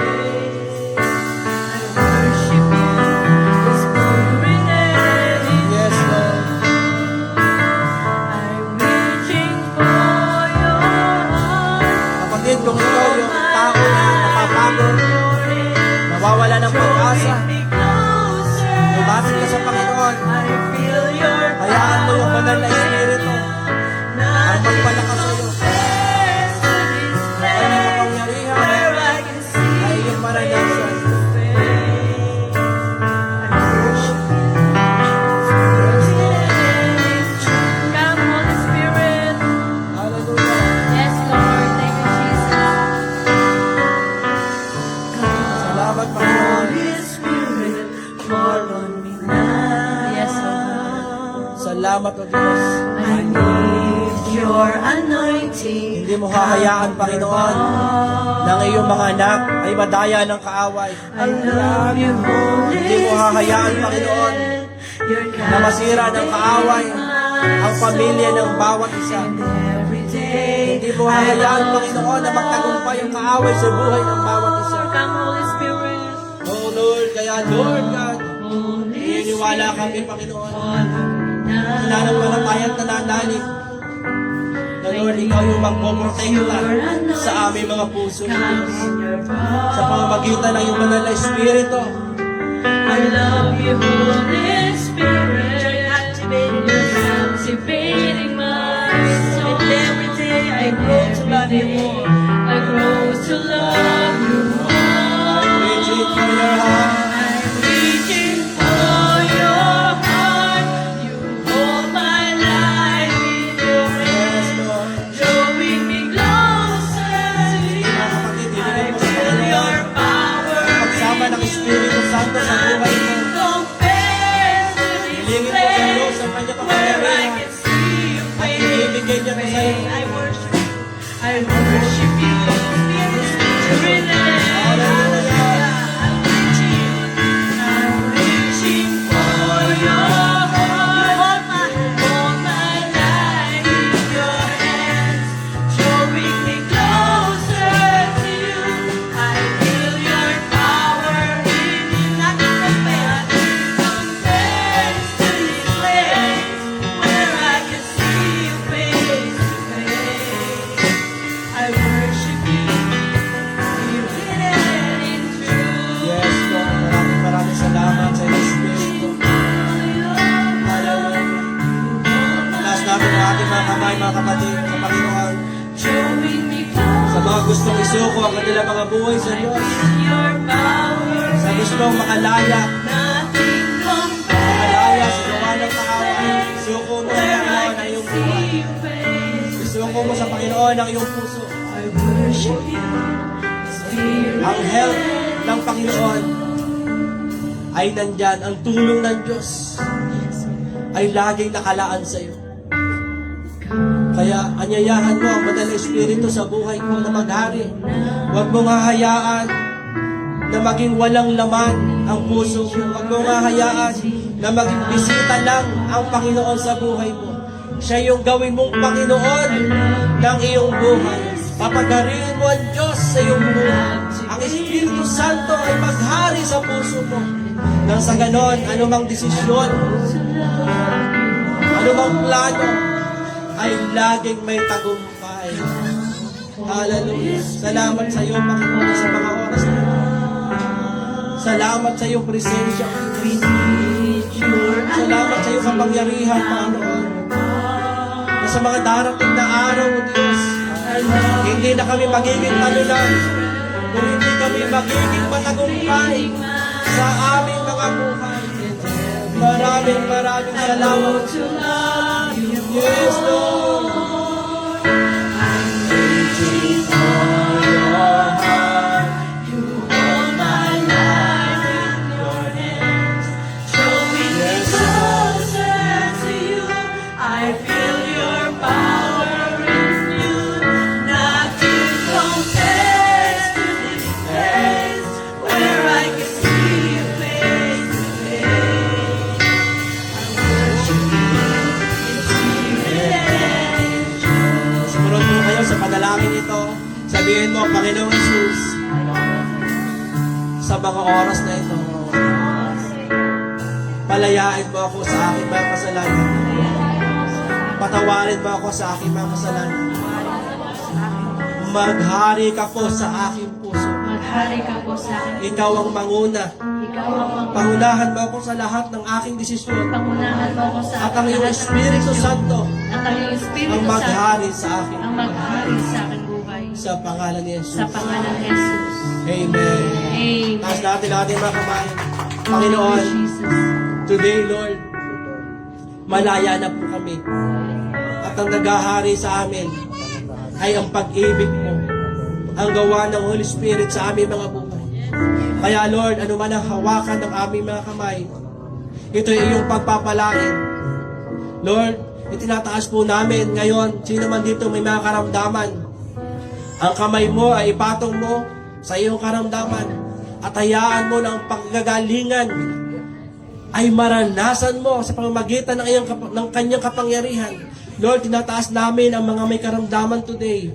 Yes, Lord. Kapatid, kung ikaw yung tao na napapagod, nawawala ng pag-asa, lumapit ka sa Panginoon. Hayaan mo yung banal na Espiritu ang magpalakas sa iyo. Ang kapangyarihan ay iyong maranasan. Come, Holy Spirit. Hallelujah. Yes, Lord. Thank you, Jesus. Salamat, Panginoon. Yes, Lord. Salamat, O Diyos. I need your anointing. Hindi mo hahayaan, Panginoon, na ang iyong mga anak ay madaya ng kaaway. I love you, Holy Hindi mo hahayaan, Panginoon, Spirit. na masira ng kaaway ang pamilya ng bawat isa. Every day. Hindi mo hahayaan, Panginoon, na magtagumpay ang kaaway sa buhay ng bawat isa. Come, Holy Spirit. Oh Lord, kaya Lord God, Holy naniniwala kami, Panginoon, nananampalatayang nananalig na Lord, ikaw yung magpoprotekta sa aming mga puso, Diyos. Sa pamamagitan ng iyong banal na Espiritu. I love you, Holy Spirit. Activating my soul. And every day I grow to love you more. I grow to love you more. Reaching for your heart. I'm reaching for your heart. You hold my life in your Yes, hands, Lord. drawing me closer to you. Mga kapatid, I ibigay mo sa feel Panginoon your power. pagsama ng Espiritu Santo sa buhay mo. Compares to this Hilingin mo ang Diyos place ang kanyang where I kapangyarihan can see your at face. ibibigay niya ko sa iyo. I worship you. I worship you. Spirit. Hallelujah. I'm reaching for your heart. Hold my life in your hands, drawing me closer to you. I feel your power in me, not compares to this place where I can see you face to face. I worship you, Spirit in truth. Yes, Lord. Maraming salamat sa iyong Espiritu. Hallelujah. Taas namin ang ating mga kamay, mga kapatid, sa Panginoon. Drawing me Sa closer mga gustong isuko ang kanilang mga buhay sa Diyos. with your power. Sa gustong makalaya, Nothing makalaya sa gawa ng compares kaaway. Isuko mo sa where I Panginoon ang can iyong see buhay. you face. Isuko mo sa Panginoon ang iyong puso. I worship you, Spirit. Ang help ng Panginoon ay nandyan. Ang tulong ng Diyos ay laging nakalaan sa iyo. Kaya anyayahan mo ang banal na Espiritu sa buhay mo na maghari. Huwag mong hahayaan na maging walang laman ang puso mo. Huwag mong hahayaan na maging bisita lang ang Panginoon sa buhay mo. Siya yung gawin mong Panginoon ng iyong buhay. Papagariin mo ang Diyos sa iyong buhay. Ang Espiritu Santo ay maghari sa puso mo. Nang sa ganon, anumang desisyon, anumang plano, ay laging may tagumpay. Hallelujah. Salamat sa iyo, Panginoon, sa mga oras na ito. Salamat sa iyong presensya. Salamat sa iyong kapangyarihan, Panginoon. Na sa mga darating na araw, O Diyos, hindi na kami magiging talunan, kung hindi kami magiging matagumpay sa aming mga buhay. Maraming salamat. Yes, Lord. I'm reaching for your heart. You hold my life in your hands, drawing me closer to you. I feel your power in you. Nothing compares to this Sabihin mo, Panginoong Jesus, sa mga oras na ito, palayain mo ako sa aking mga kasalanan. Patawarin mo ako sa aking mga kasalanan. Maghari ka po sa aking puso. Maghari ka po sa akin. Ikaw ang manguna. Ikaw ang Pangunahan mo ako sa lahat ng aking desisyon. pangunahan mo ako sa At ang iyong Espiritu Santo At ang iyong Espiritu ang maghari sa akin. ang maghari sa aking buhay. Sa pangalan ni Jesus. Sa pangalan ni Jesus. Amen. Amen. Taas natin ating mga kamay. Panginoon, Jesus. today, Lord, malaya na po kami. At ang naghahari sa amin ay ang pag-ibig mo, ang gawa ng Holy Spirit sa aming mga buhay. Kaya Lord, ano man ang hawakan ng aming mga kamay, ito ay iyong pagpapalain. Lord, itinataas po namin ngayon, sino man dito may mga karamdaman, ang kamay mo ay ipatong mo sa iyong karamdaman at hayaan mo na ang paggagalingan ay maranasan mo sa pamamagitan ng kanyang kapangyarihan. Lord, tinataas namin ang mga may karamdaman today.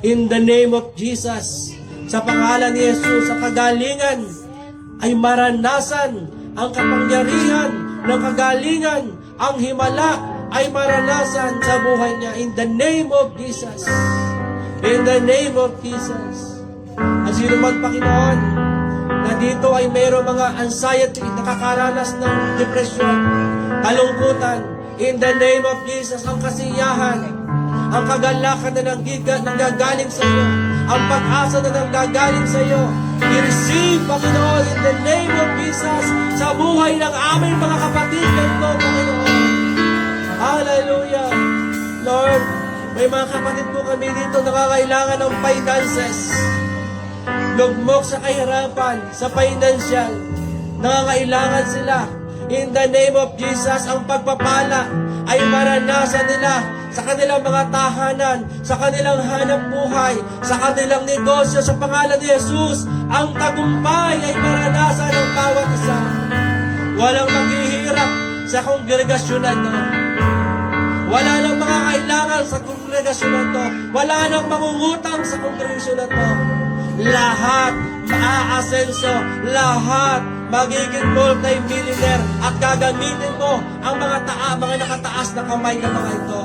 In the name of Jesus, sa pangalan ni Jesus, sa kagalingan ay maranasan ang kapangyarihan ng kagalingan, ang himala ay maranasan sa buhay niya. In the name of Jesus. In the name of Jesus. At sino man, Panginoon, na dito ay mayroong mga anxiety, nakakaranas ng depression, kalungkutan, in the name of Jesus, ang kasiyahan, ang kagalakan na nanggagaling sa iyo, ang pag-asa na nanggagaling sa iyo, i-receive, Panginoon, in the name of Jesus, sa buhay ng aming mga kapatid ganito, Panginoon. Hallelujah. Lord, may mga kapatid po kami dito nakakailangan ng finances. Lugmok sa kahirapan, sa financial. Nangangailangan sila. In the name of Jesus, ang pagpapala ay maranasan nila sa kanilang mga tahanan, sa kanilang hanap buhay, sa kanilang negosyo, sa pangalan ni Jesus. Ang tagumpay ay maranasan ng bawat isa. Walang maghihirap sa kongregasyon na ito. Wala nang mga kailangan sa kongregasyon na ito. Wala nang mangungutang sa kongregasyon na ito. Lahat maaasenso, lahat magiging multi-millionaire at gagamitin mo ang mga nakataas na kamay na mga ito.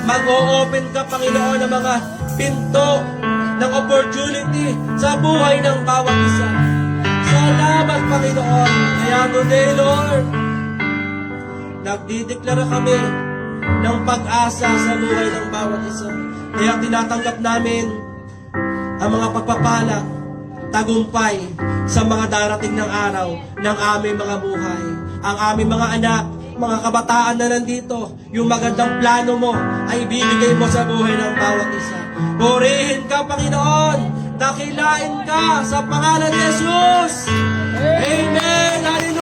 Mag-o-open ka, Panginoon, ng mga pinto ng opportunity sa buhay ng bawat isa. Salamat, Panginoon. Kaya today, Lord, nagdideklara kami ng pag-asa sa buhay ng bawat isa. Kaya tinatanggap namin ang mga pagpapala, tagumpay sa mga darating ng araw ng aming mga buhay. Ang aming mga anak, mga kabataan na nandito, yung magandang plano mo ay ibibigay mo sa buhay ng bawat isa. Purihin ka, Panginoon! Dakilain ka sa pangalan ni Jesus! Amen! Hallelujah!